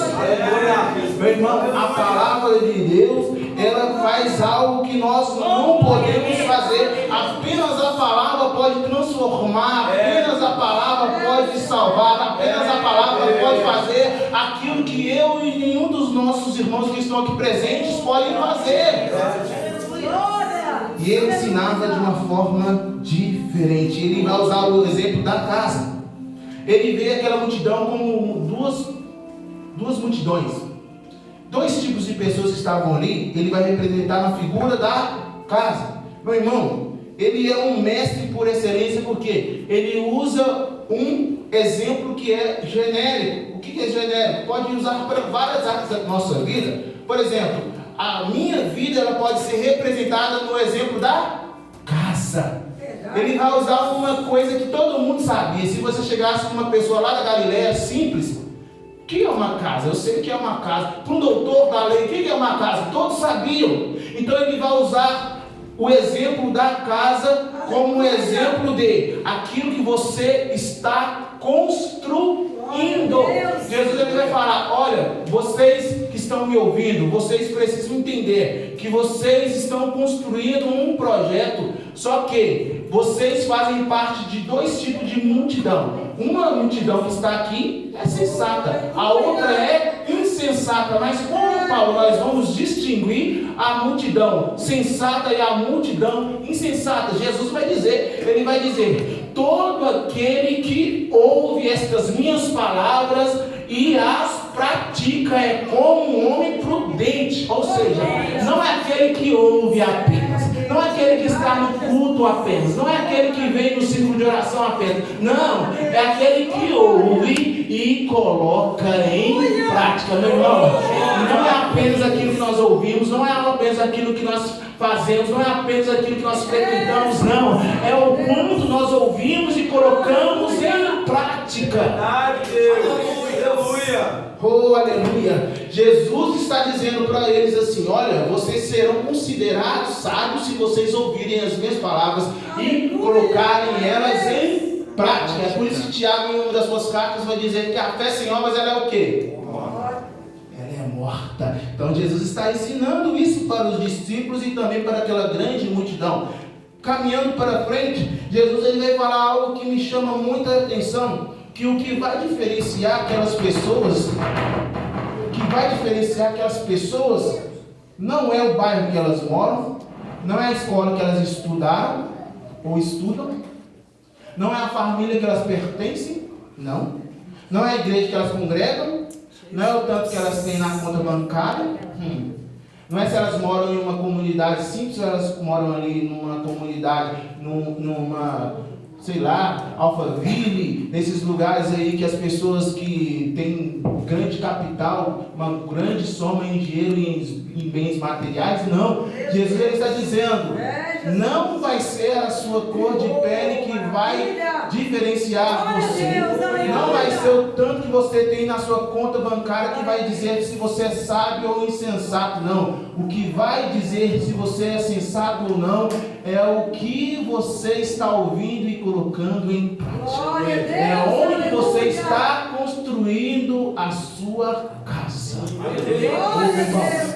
Meu irmão, a palavra de Deus, ela faz algo que nós não podemos fazer. Apenas a palavra pode transformar, apenas a palavra pode salvar, apenas a palavra pode fazer aquilo que eu e nenhum dos nossos irmãos que estão aqui presentes podem fazer. E ele ensinava de uma forma diferente. Ele vai usar o exemplo da casa. Ele vê aquela multidão como duas multidões. Dois tipos de pessoas que estavam ali, ele vai representar na figura da casa. Meu irmão, ele é um mestre por excelência, porque ele usa um exemplo que é genérico. O que é genérico? Pode usar para várias áreas da nossa vida. Por exemplo, a minha vida ela pode ser representada no exemplo da casa. Ele vai usar uma coisa que todo mundo sabia. Se você chegasse com uma pessoa lá da Galileia simples, o que é uma casa? Eu sei o que é uma casa. Para um doutor da lei, o que é uma casa? Todos sabiam. Então ele vai usar o exemplo da casa como um exemplo de aquilo que você está construindo. Jesus ele vai falar: olha, vocês que estão me ouvindo, vocês precisam entender que vocês estão construindo um projeto, só que vocês fazem parte de dois tipos de multidão. Uma multidão que está aqui é sensata, a outra é insensata. Mas como Paulo, nós vamos distinguir a multidão sensata e a multidão insensata. Jesus vai dizer, ele vai dizer: todo aquele que ouve estas minhas palavras e as pratica é como um homem prudente. Ou seja, não é aquele que ouve apenas, não é aquele que está no culto apenas, não é aquele que vem no círculo de oração apenas. Não, é aquele que ouve e coloca em prática. Meu irmão, não é apenas aquilo que nós ouvimos, não é apenas aquilo que nós fazemos, não é apenas aquilo que nós frequentamos, não. É o quanto nós ouvimos e colocamos em prática. Aleluia! Oh, aleluia! Jesus está dizendo para eles assim: olha, vocês serão considerados sábios se vocês ouvirem as minhas palavras e colocarem elas em prática. É por isso que Tiago, em uma das suas cartas, vai dizer que a fé sem obras, ela é o quê? Ela é morta. Então Jesus está ensinando isso para os discípulos e também para aquela grande multidão. Caminhando para frente, Jesus ele vai falar algo que me chama muita atenção, que o que vai diferenciar aquelas pessoas, não é o bairro que elas moram, não é a escola que elas estudaram ou estudam, não é a família que elas pertencem, não é a igreja que elas congregam, não é o tanto que elas têm na conta bancária, não é se elas moram em uma comunidade simples, ou elas moram ali numa comunidade, sei lá, Alphaville, nesses lugares aí que as pessoas que têm grande capital, uma grande soma em dinheiro e em bens materiais, não. Jesus ele está dizendo, não vai ser a sua cor de pele que vai diferenciar você, não vai ser o tanto que você tem na sua conta bancária que vai dizer se você é sábio ou insensato, não. O que vai dizer se você é sensato ou não é o que você está ouvindo e colocando em prática. É onde você está construindo a sua casa.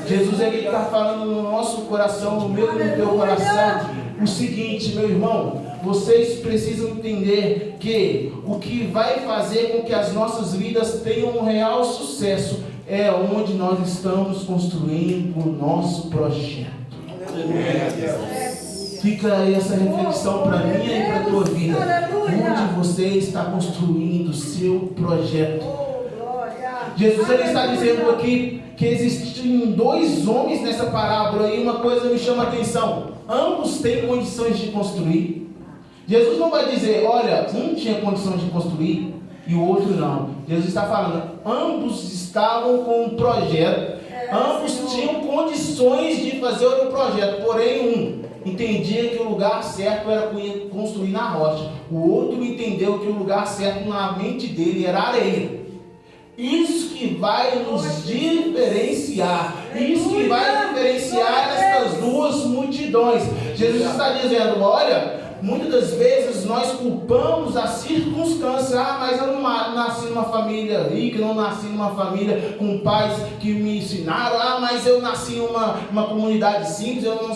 Jesus ele está falando no nosso coração, no meu e no teu coração, o seguinte, meu irmão: vocês precisam entender que o que vai fazer com que as nossas vidas tenham um real sucesso é onde nós estamos construindo o nosso projeto. Fica aí essa reflexão para mim e para a tua vida. Onde você está construindo o seu projeto? Jesus ele está dizendo aqui que existem dois homens nessa parábola e uma coisa me chama a atenção: ambos têm condições de construir. Jesus não vai dizer, olha, um tinha condições de construir e o outro não. Jesus está falando, ambos estavam com um projeto, ambos tinham condições de fazer o projeto, porém um entendia que o lugar certo era construir na rocha, o outro entendeu que o lugar certo na mente dele era areia. Isso que vai nos diferenciar, isso que vai diferenciar essas duas multidões. Jesus está dizendo, olha, muitas das vezes nós culpamos a circunstância. Mas eu não nasci numa família rica, não nasci numa família com pais que me ensinaram. Mas eu nasci em uma comunidade simples, eu não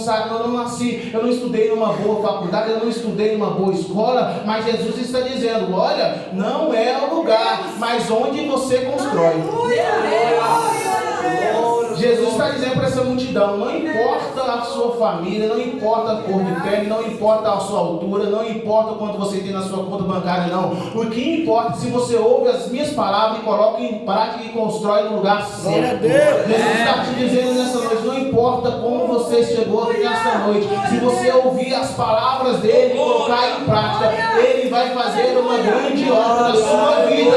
estudei numa boa faculdade, eu não estudei numa boa escola. Mas Jesus está dizendo, olha, não é o lugar, mas onde você constrói. Jesus está dizendo para essa multidão, não importa a sua família, não importa a cor de pele, não importa a sua altura, não importa quanto você tem na sua conta bancária, não. O que importa é se você ouve as minhas palavras e coloca em prática e constrói no lugar certo. Jesus está te dizendo nessa noite, não importa como você chegou aqui nessa noite, se você ouvir as palavras dele e colocar em prática, ele vai fazer uma grande obra na sua vida.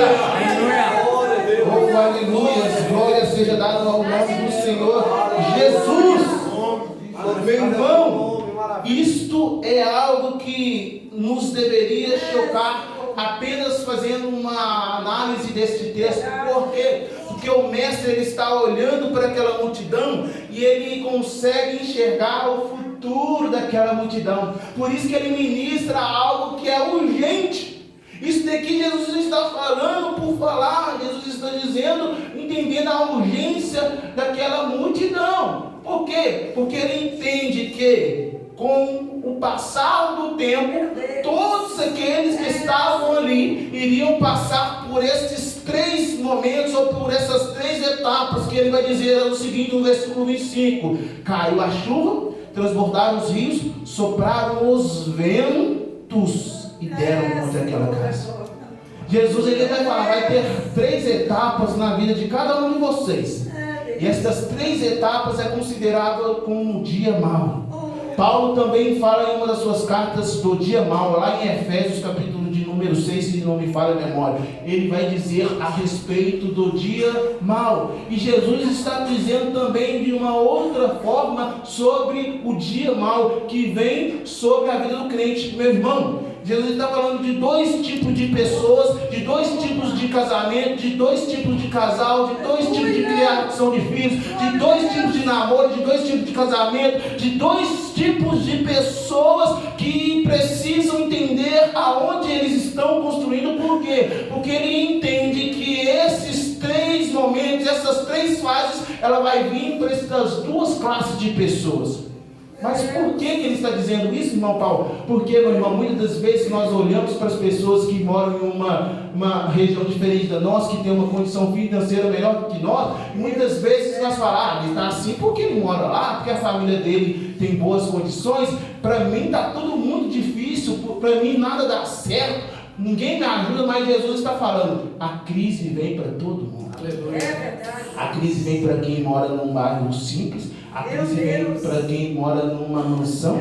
Oh, aleluia, glória seja dada ao nome do Senhor Jesus. Meu irmão, isto é algo que nos deveria chocar apenas fazendo uma análise deste texto. Por quê? Porque o mestre ele está olhando para aquela multidão e ele consegue enxergar o futuro daquela multidão. Por isso que ele ministra algo que é urgente. Isso daqui Jesus está falando por falar, Jesus está dizendo, entendendo a urgência daquela multidão. Por quê? Porque ele entende que com o passar do tempo, todos aqueles que estavam ali iriam passar por estes três momentos, ou por essas três etapas, que ele vai dizer o seguinte no versículo 25: caiu a chuva, transbordaram os rios, sopraram os ventos e deram contra aquela casa. Jesus ele vai falar, vai ter três etapas na vida de cada um de vocês. E essas três etapas é considerada como um dia mau. Paulo também fala em uma das suas cartas do dia mau, lá em Efésios capítulo de número 6, se não me falha a memória. Ele vai dizer a respeito do dia mau. E Jesus está dizendo também de uma outra forma sobre o dia mau que vem sobre a vida do crente. Meu irmão, Jesus está falando de dois tipos de pessoas, de dois tipos de casamento, de dois tipos de casal, de dois tipos de criação de filhos, de dois tipos de namoro, de dois tipos de casamento, de dois tipos de pessoas que precisam entender aonde eles estão construindo. Por quê? Porque ele entende que esses três momentos, essas três fases, ela vai vir para essas duas classes de pessoas. Mas por que ele está dizendo isso, irmão Paulo? Porque, meu irmão, muitas das vezes nós olhamos para as pessoas que moram em uma região diferente da nossa, que tem uma condição financeira melhor do que nós, e muitas vezes nós falamos, ele está assim porque ele mora lá, porque a família dele tem boas condições. Para mim está tudo muito difícil, para mim nada dá certo, ninguém me ajuda. Mas Jesus está falando, a crise vem para todo mundo. A crise vem para quem mora num bairro simples. A crise vem para quem mora numa mansão.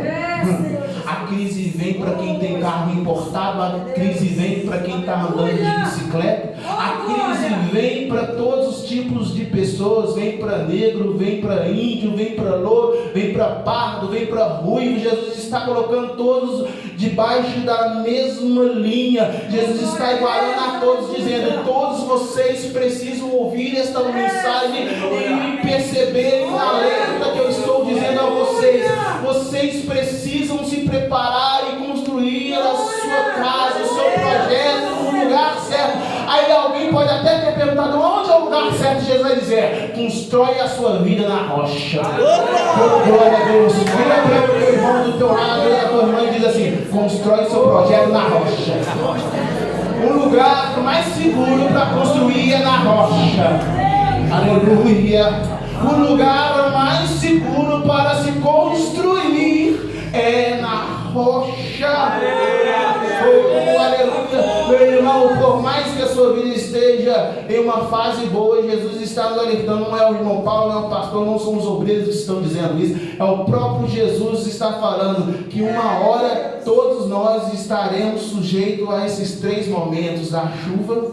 A crise vem para quem tem carro importado. A crise vem para quem está andando de bicicleta. A crise vem para todos os tipos de pessoas. Vem para negro, vem para índio, vem para louro, vem para pardo, vem para ruivo. Jesus está colocando todos debaixo da mesma linha. Jesus está igualando a todos, dizendo: todos vocês precisam ouvir esta mensagem e perceberem a letra que eu estou dizendo a vocês. Vocês precisam se preparar e construir a sua casa, o seu projeto no lugar certo. Aí alguém pode até ter perguntado: onde é o lugar certo? Jesus vai dizer: constrói a sua vida na rocha. Glória a Deus. Vira para o teu irmão do teu lado e a tua irmã diz assim: constrói seu projeto na rocha. O lugar mais seguro para construir é na rocha. Aleluia. O lugar mais seguro para se construir é na rocha. Oh, aleluia. Meu irmão, por mais que a sua vida esteja em uma fase boa, Jesus está nos alertando. Não é o irmão Paulo, não é o pastor, não são os obreiros que estão dizendo isso. É o próprio Jesus que está falando que uma hora todos nós estaremos sujeitos a esses três momentos: da chuva,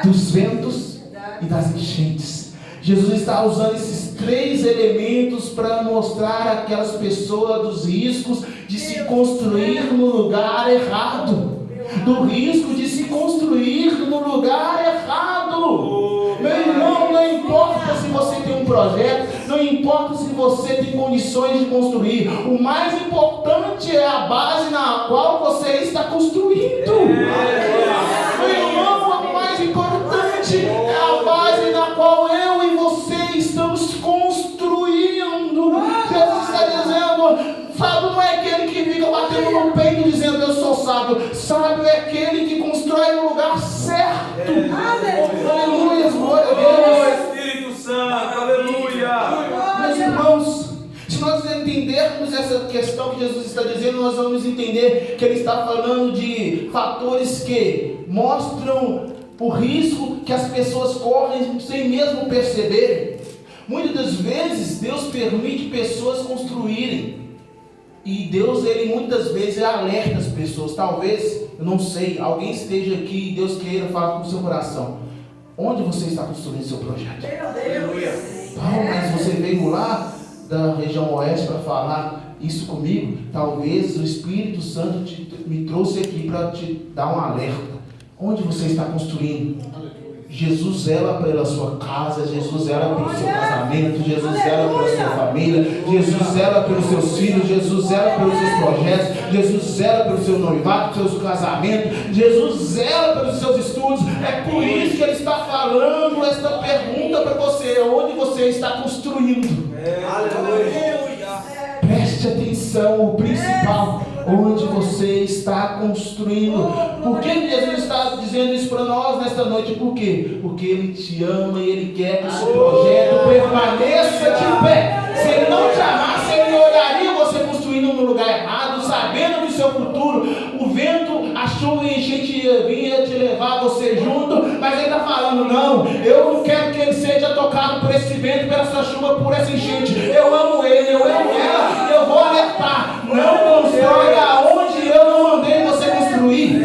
dos ventos e das enchentes. Jesus está usando esses três elementos para mostrar àquelas pessoas dos riscos de se construir no lugar errado, do risco de se construir no lugar errado. Meu irmão, não importa se você tem um projeto, não importa se você tem condições de construir, o mais importante é a base na qual você está construindo. Meu irmão, o mais importante é a base na qual eu e você estamos construindo. Jesus está dizendo: sábio não é aquele que fica batendo no peito dizendo eu sou sábio. Sábio é aquele que constrói no lugar certo. Aleluia, glória a Deus. Espírito Santo, aleluia. Meus irmãos, se nós entendermos essa questão que Jesus está dizendo, nós vamos entender que ele está falando de fatores que mostram o risco que as pessoas correm sem mesmo perceberem. Muitas das vezes Deus permite pessoas construírem, e Deus, ele muitas vezes alerta as pessoas. Talvez, eu não sei, alguém esteja aqui e Deus queira falar com o seu coração: onde você está construindo seu projeto? Mas você veio lá da região oeste para falar isso comigo. Talvez o Espírito Santo me trouxe aqui para te dar um alerta. Onde você está construindo? Jesus zela pela sua casa, Jesus zela pelo seu casamento, Jesus zela pela sua família, Jesus zela pelos seus filhos, Jesus zela pelos seus projetos, Jesus zela pelo seu noivado, pelo seu casamento, Jesus zela pelos seus estudos. É por isso que ele está falando esta pergunta para você: onde você está construindo? Preste atenção, o principal. onde você está construindo. Por que Jesus está dizendo isso para nós nesta noite? Por quê? Porque Ele te ama e Ele quer que o seu projeto permaneça de pé. Se Ele não te amasse, Ele olharia você construindo no lugar errado, sabendo do seu futuro, o vento, a chuva e a enchente ia vir e te levar você junto, mas Ele está falando, não, eu não quero que Ele seja tocado por esse vento, por essa chuva, por essa enchente. Eu amo Ele, eu amo ela, eu vou alertar. Não constrói aonde eu não mandei você construir.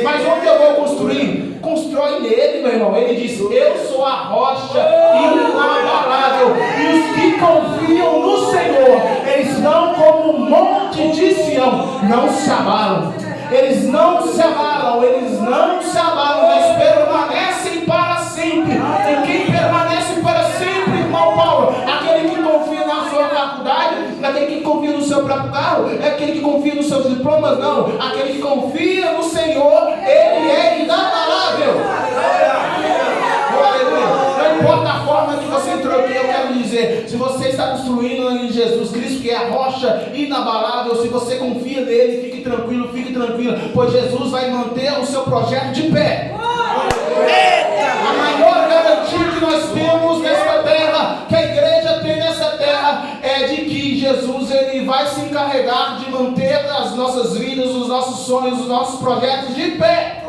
Mas onde eu vou construir? Constrói nele, meu irmão. Ele disse, eu sou a rocha inabalável. E os que confiam no Senhor, eles não como um monte de Sião, não se abalam. Eles não se abalam, mas permanecem para sempre. E quem permanece para sempre, irmão Paulo? Aquele que confia na sua faculdade, aquele que confia no seu próprio carro, é aquele que confia nos seus diplomas, não. Aquele que confia no Senhor, Ele é inabalável. Não importa a forma que você entrou aqui, eu quero dizer, se você está construindo em Jesus Cristo, que é a rocha inabalável, se você confia nele, fique tranquilo, pois Jesus vai manter o seu projeto de pé. A maior garantia que nós temos nesta terra, que a igreja tem nessa terra, é de que Jesus ele vai se encarregar de manter as nossas vidas, os nossos sonhos, os nossos projetos de pé.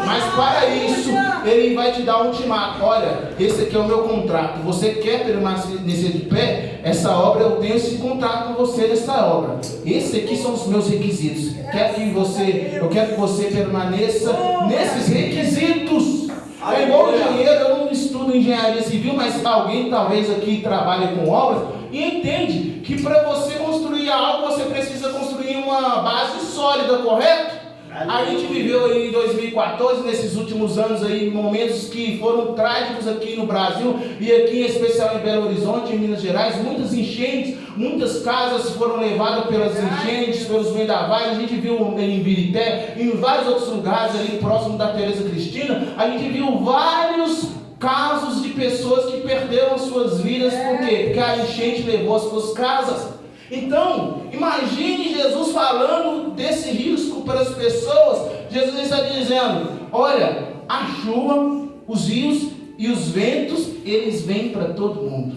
Mas para isso, Ele vai te dar um ultimato. Olha, esse aqui é o meu contrato. Você quer permanecer de pé? Essa obra, eu tenho esse contrato com você nessa obra. Esse aqui são os meus requisitos. Eu quero que você permaneça nesses requisitos. É igual engenheiro, eu não estudo engenharia civil, mas alguém talvez aqui trabalhe com obras e entende que para você construir algo, você precisa construir uma base sólida, correto? A gente viveu aí em 2014, nesses últimos anos aí, momentos que foram trágicos aqui no Brasil e aqui em especial em Belo Horizonte, em Minas Gerais, muitas enchentes, muitas casas foram levadas pelas enchentes, pelos vendavais. A gente viu em Ibirité, em vários outros lugares ali próximo da Teresa Cristina, a gente viu vários casos de pessoas que perderam suas vidas. Por quê? Porque a enchente levou as suas casas. Então, imagine Jesus falando desse risco para as pessoas. Jesus está dizendo, olha, a chuva, os rios e os ventos, eles vêm para todo mundo.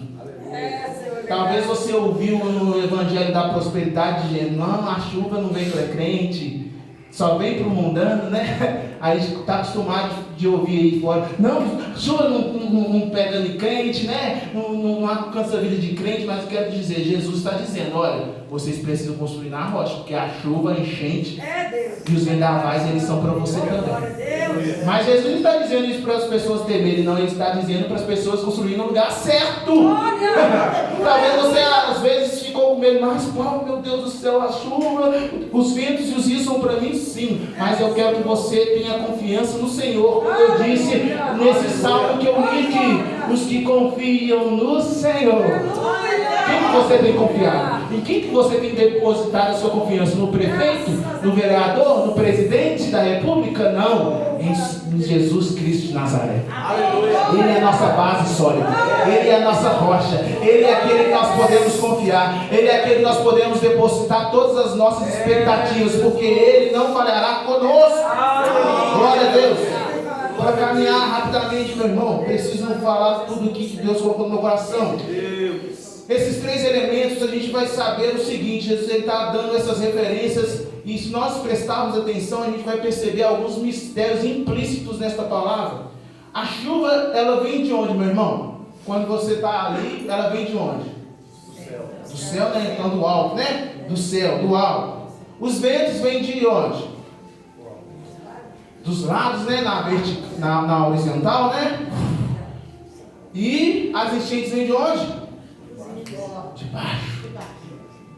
Talvez você ouviu no Evangelho da Prosperidade dizendo, não, a chuva não vem para crente, só vem para o mundano, né? A gente está acostumado de ouvir aí fora, não, chuva não pega de crente, né? Não alcança a vida de crente, mas eu quero dizer, Jesus está dizendo, olha, vocês precisam construir na rocha, porque a chuva, a enchente e os vendavais, eles são para você também. Mas Jesus não está dizendo isso para as pessoas temerem, não, Ele está dizendo para as pessoas construírem no lugar certo. Talvez você às vezes ficou com medo, mas Paulo, meu Deus do céu, a chuva, os ventos e os rios são para mim, sim, mas eu quero que você tenha confiança no Senhor, como eu disse nesse salmo que eu li aqui, os que confiam no Senhor. Quem que você tem confiado? Em quem que você tem depositado a sua confiança? No prefeito? No vereador? No presidente da república? Não, em Jesus Cristo de Nazaré. Ele é a nossa base sólida, Ele é a nossa rocha, Ele é aquele que nós podemos confiar, Ele é aquele que nós podemos depositar todas as nossas expectativas, porque Ele não falhará conosco. Glória a Deus. Para caminhar rapidamente, meu irmão, preciso falar tudo aqui que Deus colocou no meu coração. Esses três elementos, a gente vai saber o seguinte, Jesus está dando essas referências, e se nós prestarmos atenção, a gente vai perceber alguns mistérios implícitos nesta palavra. A chuva, ela vem de onde, meu irmão? Quando você está ali, ela vem de onde? Do céu, né? Então do alto, né? Do céu, do alto. Os ventos vêm de onde? Dos lados, né? Na horizontal, né? E as enchentes vêm de onde? De baixo.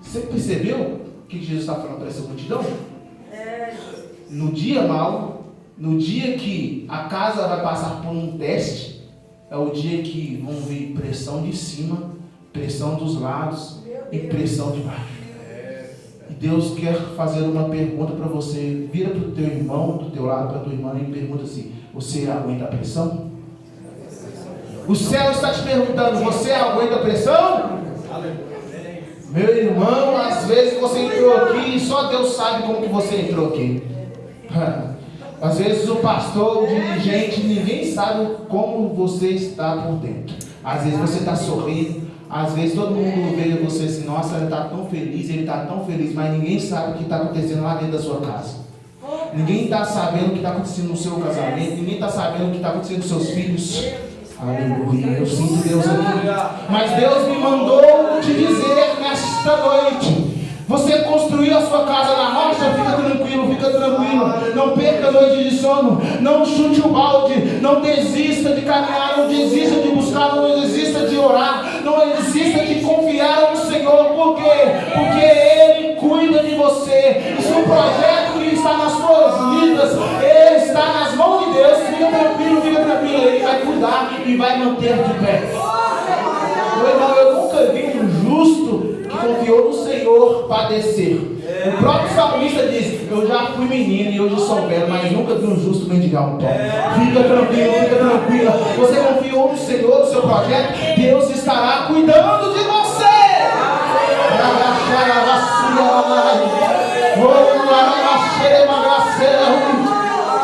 Você percebeu o que Jesus está falando para essa multidão? No dia mau, no dia que a casa vai passar por um teste, é o dia que vão vir pressão de cima, pressão dos lados e pressão de baixo. E Deus quer fazer uma pergunta para você. Vira para o teu irmão, do teu lado, para a tua irmã e pergunta assim: você aguenta a pressão? O céu está te perguntando: você aguenta a pressão? Meu irmão, às vezes você entrou aqui e só Deus sabe como que você entrou aqui. Às vezes o pastor, o dirigente, ninguém sabe como você está por dentro. Às vezes você está sorrindo, às vezes todo mundo vê você assim, nossa, ele está tão feliz, mas ninguém sabe o que está acontecendo lá dentro da sua casa. Ninguém está sabendo o que está acontecendo no seu casamento, ninguém está sabendo o que está acontecendo com seus filhos. Aleluia, eu sinto Deus aqui. Mas Deus me mandou te dizer nesta noite: você construiu a sua casa na rocha, fica tranquilo, não perca a noite de sono, não chute o balde, não desista de caminhar, não desista de buscar, não desista de orar, não desista de confiar no Senhor. Por quê? Porque Ele cuida de você. E se o projeto que está nas suas vidas está nas mãos de Deus, fica tranquilo, Ele vai cuidar e vai manter de pé. Meu irmão, eu nunca vi um justo que confiou no Senhor padecer. O próprio salmista diz: eu já fui menino e hoje sou velho, mas nunca vi um justo mendigar um pão. Fica tranquila. Você confiou no Senhor, no seu projeto, Deus estará cuidando de você.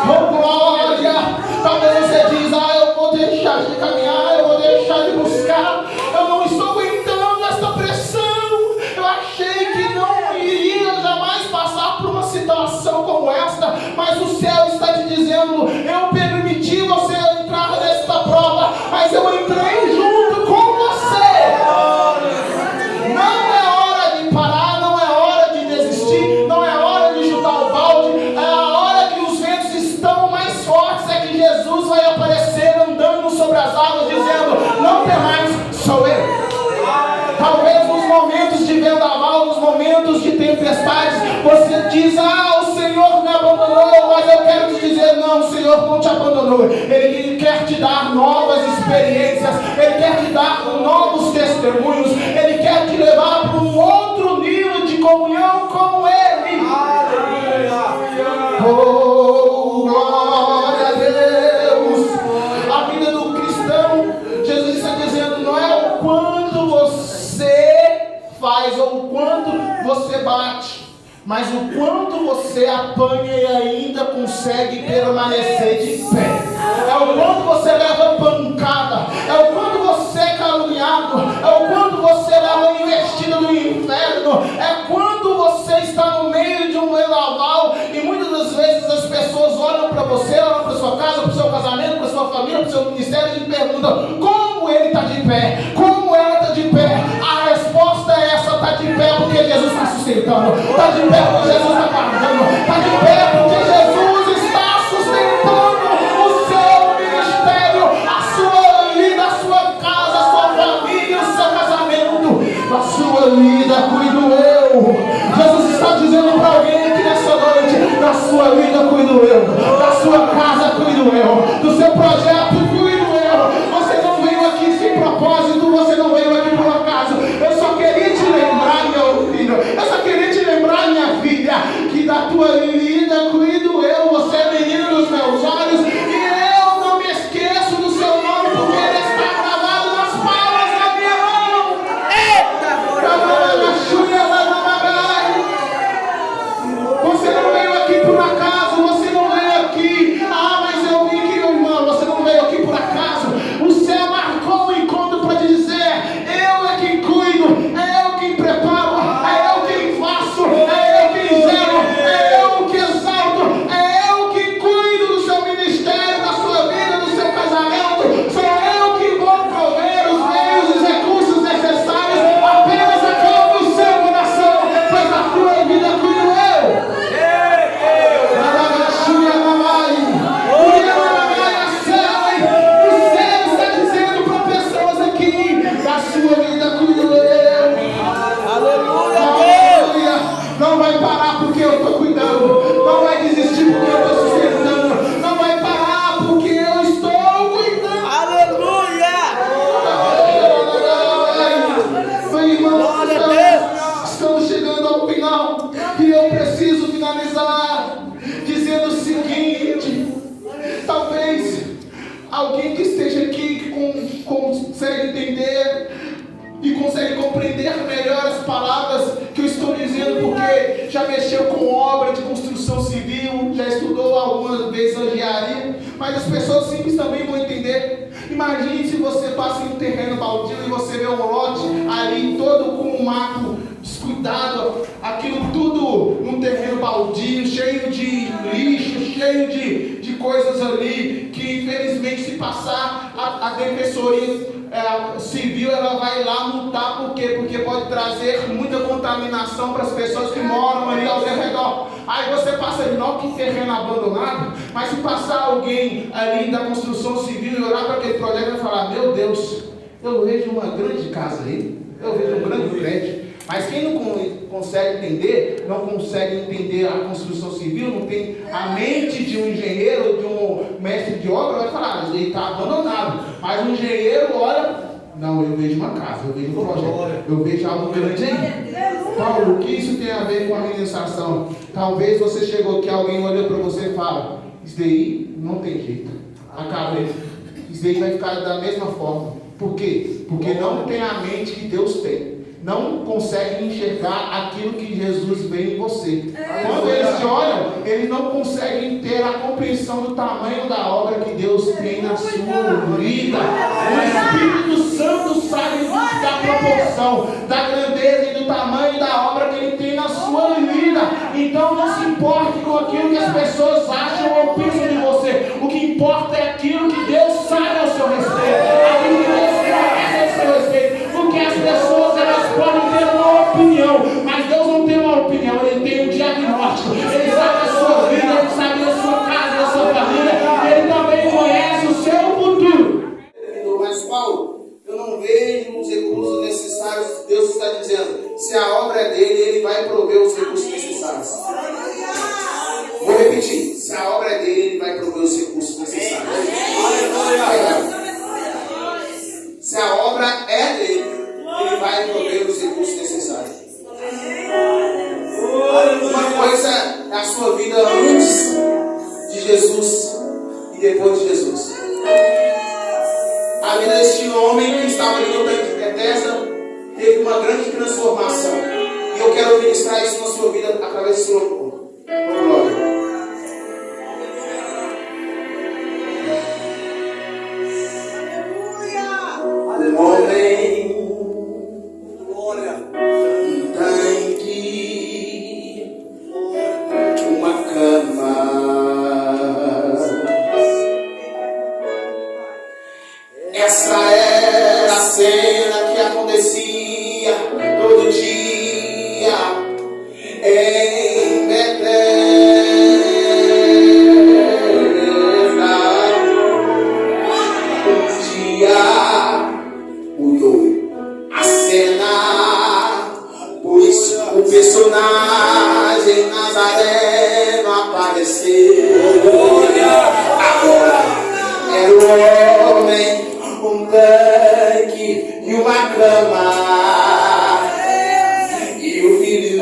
Oh glória! Talvez você diz: eu vou deixar de caminhar, eu vou deixar de buscar, eu não estou aguentando esta pressão. Eu achei que não iria jamais passar por uma situação como esta, mas o céu está te dizendo: eu permiti você entrar nesta prova, mas eu entrei junto com você. Não é hora de parar, não é hora de desistir, não é hora de chutar o balde. É a hora que os ventos estão mais fortes, é que Jesus vai aparecer andando sobre as águas, dizendo: não temais, sou eu. Talvez nos momentos de vendaval, nos momentos de tempestades, você diz: o Senhor me abandonou. Mas eu quero te dizer: não, o Senhor não te abandonou. Ele quer te dar novas experiências, Ele quer te dar novos testemunhos, Ele quer te levar para um outro nível de comunhão com Ele. Oh, glória a Deus. A vida do cristão, Jesus está dizendo, não é o quanto você faz ou o quanto você bate, mas o quanto você apanha e ainda consegue permanecer de pé. É o quanto você leva pancada, é o quanto você é caluniado, é o quanto você leva investida do inferno, é quando você está no meio de um vendaval e muitas das vezes as pessoas olham para você, olham para sua casa, para o seu casamento, para sua família, para o seu ministério e perguntam: como ele está de pé? Como ela está de pé? A resposta é essa: está de pé porque Jesus está sustentando, está de pé porque Jesus está guardando, está de pé porque Jesus está sustentando o seu ministério, a sua vida, a sua casa, a sua família, o seu casamento. A sua vida cuido eu. Jesus está dizendo para alguém aqui nessa noite: da sua vida cuido eu, da sua casa cuido eu, do seu projeto cuido eu. Você não veio aqui sem propósito, você não veio aqui por acaso. Eu só queria te lembrar, meu filho, eu só queria te lembrar, minha filha, que da tua vida cuido eu. Você é menino dos meus olhos e eu não me esqueço do seu nome, porque ele está gravado nas palmas da minha mão. Você não veio aqui por acaso, você não veio aqui: mas eu vim aqui, meu irmão. Você não veio aqui por acaso. O céu marcou um encontro para te dizer: eu é quem cuido, é eu quem preparo, é eu quem faço, é eu quem zelo, é eu que exalto, é eu que cuido do seu ministério, da sua vida, do seu casamento. Sou eu que vou prover os meios, os recursos necessários. Apenas acalme o seu coração, pois a tua vida cuido eu. O céu está dizendo para pessoas aqui: da sua vida cuido eu. Aleluia. Não vai parar porque eu estou cuidando, não vai desistir porque eu estou sustentando, não vai parar porque eu estou cuidando. Aleluia. Meu irmão, estamos chegando ao final e eu preciso finalizar dizendo o seguinte: talvez alguém que esteja aqui que consegue entender e consegue compreender melhor as palavras já mexeu com obra de construção civil, já estudou algumas vezes engenharia, mas as pessoas simples também vão entender. Imagine se você passa em um terreno baldio e você vê um lote ali todo com um mato descuidado, aquilo tudo num terreno baldio, cheio de lixo, cheio de coisas ali, que infelizmente se passar a defensoria civil, ela vai lá multar. Por quê? Porque pode trazer muita contaminação para as pessoas que moram ali ao redor. Aí você passa ali, não, que terreno abandonado, mas se passar alguém ali da construção civil e olhar para aquele projeto e falar: meu Deus, eu vejo uma grande casa aí, eu vejo um grande prédio. Mas quem não consegue entender, não consegue entender a construção civil, não tem a mente de um engenheiro, de um mestre de obra, vai falar: ele está abandonado. Mas o engenheiro olha: não, eu vejo uma casa, eu vejo um projeto, eu vejo algo grande aí. Paulo, o que isso tem a ver com a administração? Talvez você chegou aqui, alguém olha para você e fala: isso daí não tem jeito, acabou, isso daí vai ficar da mesma forma. Por quê? Porque não tem a mente que Deus tem. Não conseguem enxergar aquilo que Jesus vê em você. Quando eles te olham, eles não conseguem ter a compreensão do tamanho da obra que Deus tem na sua vida. O Espírito Santo sabe da proporção, da grandeza e do tamanho da obra que Ele tem na sua vida. Então não se importe com aquilo que as pessoas acham ou pensam de você. O que importa é aquilo que Deus sabe ao seu respeito, aquilo que Deus conhece ao seu respeito. Porque as pessoas, elas podem ter uma opinião, mas Deus não tem uma opinião, Ele tem um diagnóstico. Ele sabe a sua vida, Ele sabe a sua casa, a sua família, Ele também conhece o seu futuro. Mas Paulo, eu não vejo os recursos necessários. Deus está dizendo: se a obra é dele, Ele vai prover os recursos necessários. Vou repetir: se a obra é dele, Ele vai prover os recursos necessários. Se a obra é dele, Ele vai prover os recursos necessários. Uma coisa é a sua vida antes de Jesus e depois de Jesus. A vida deste homem que estava ali no tanque de Bethesda teve uma grande transformação. E eu quero ministrar isso na sua vida através desse louvor. Glória. Essa era a cena que acontecia todo dia em Bethesda. Um dia mudou a cena, pois o personagem Nazareno apareceu. Agora era o homem, um tanque e uma cama, e o Filho de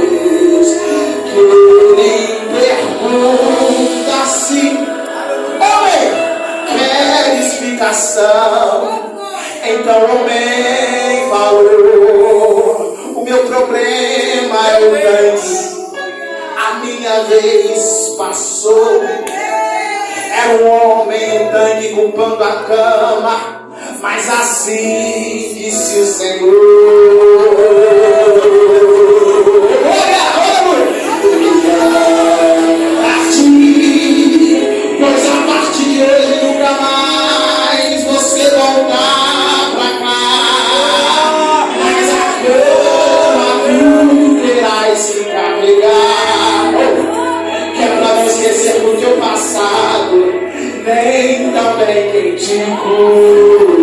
Deus, que lhe pergunta assim: homem, quer explicação? Então o homem falou: o meu problema é o tanque, a minha vez passou. Era um homem, um tanque culpando a cama, mas assim disse o Senhor. Pois a partir de hoje nunca mais você voltar pra cá, mas a cama tu terás se carregar. Quero não esquecer do teu passado, nem também quem te curou.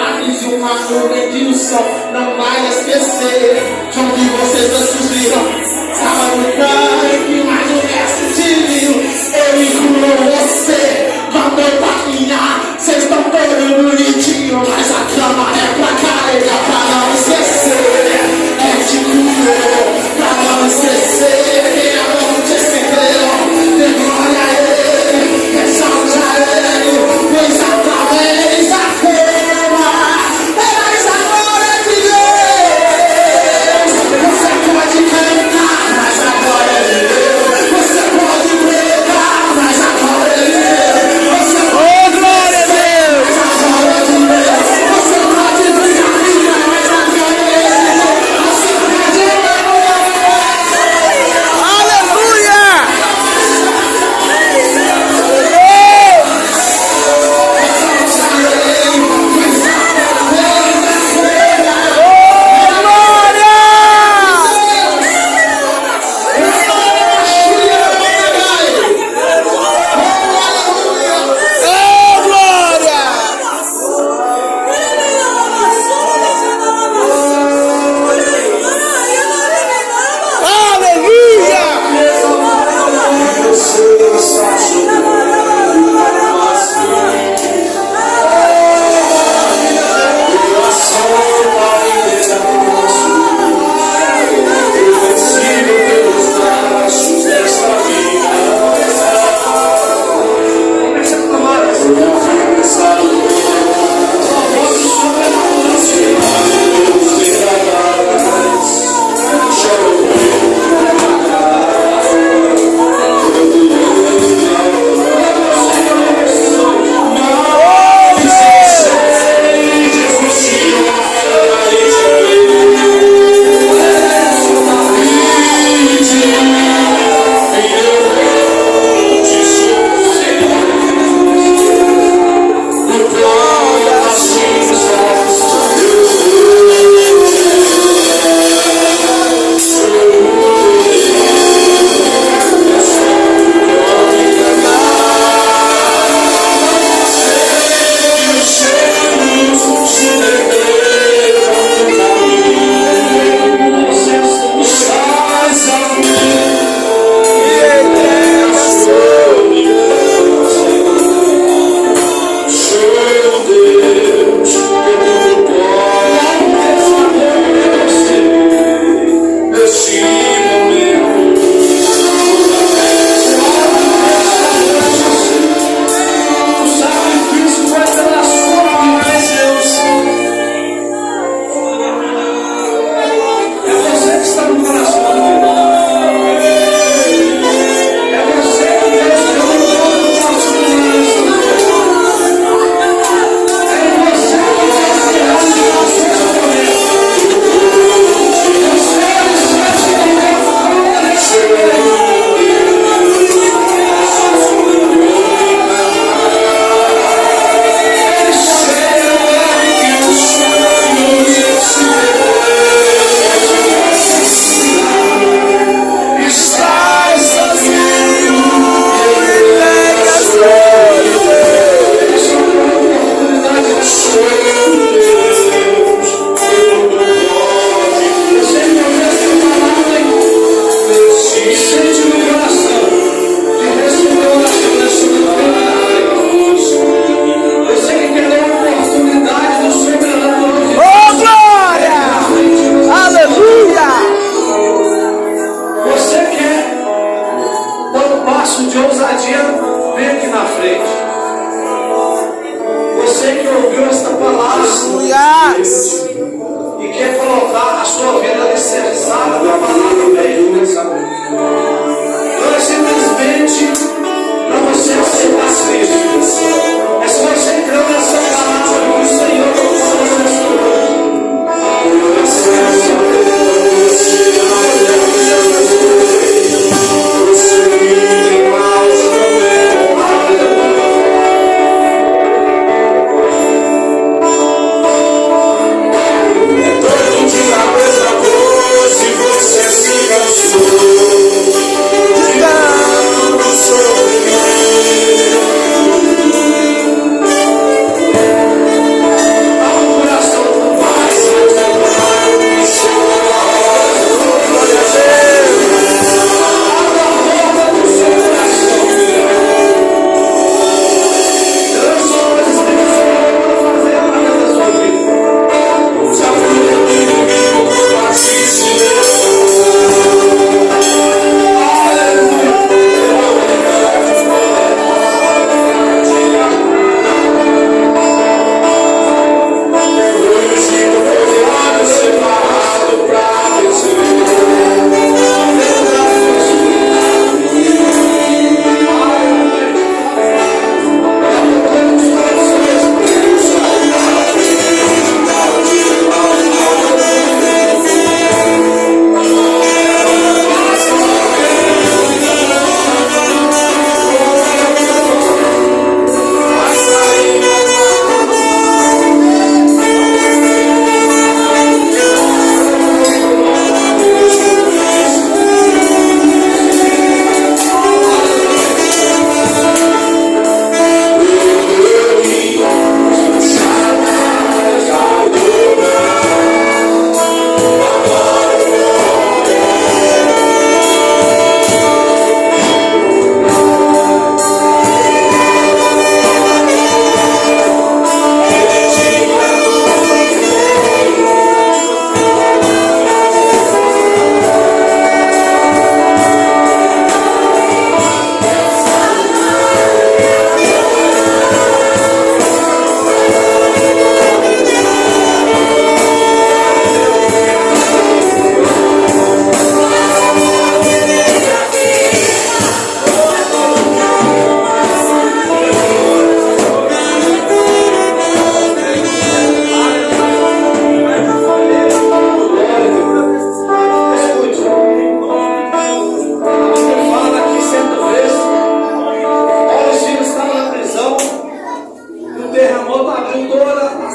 milagres e uma nuvem de um som não vai esquecer de onde vocês dois surgiram. Tava no tanque, mas o resto te viu. Ele curou você, mandou caminhar. Vocês estão todos bonitinhos, mas a cama é pra carregar, pra não esquecer. É te curou, pra não esquecer. Quem amou te esqueceu, dê glória a ele, exalte a ele, pois através da cama eis a glória de Deus. Você pode cantar, mas a glória é de Deus. Você pode pregar, mas a glória é de Deus. Você pode glória a Deus, mas a glória é de Deus. Você pode brincar, mas a glória é de Deus. Você pode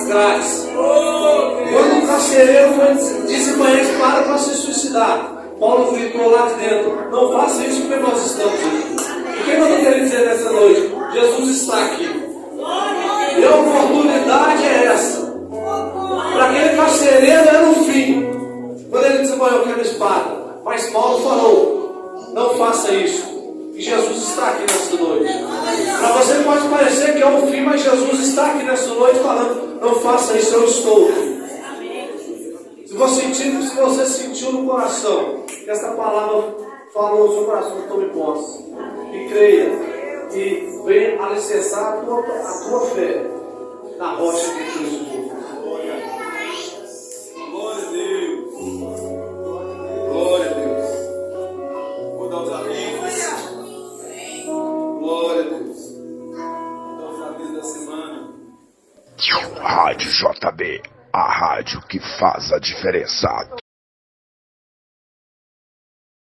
grades. Quando o carcereiro disse para eles para se suicidar, Paulo ficou lá de dentro. Não faça isso porque nós estamos aqui. O que eu estou querendo dizer nessa noite? Jesus está aqui. E a oportunidade é essa. Para aquele carcereiro era o fim. Quando ele disse, eu quero espada. Mas Paulo falou, não faça isso. E Jesus está aqui nessa noite. Para você pode parecer que é o fim, mas Jesus está aqui nessa noite falando, não faça isso, eu estou aqui. Se você sentiu no coração que essa palavra falou no seu coração, tome posse. E creia. E venha alicerçar a tua fé na rocha de Cristo. Glória a Deus. Glória a Deus. Vou dar os amigos. Glória a Deus. Vou dar os amigos da semana. Rádio JB, a rádio que faz a diferença.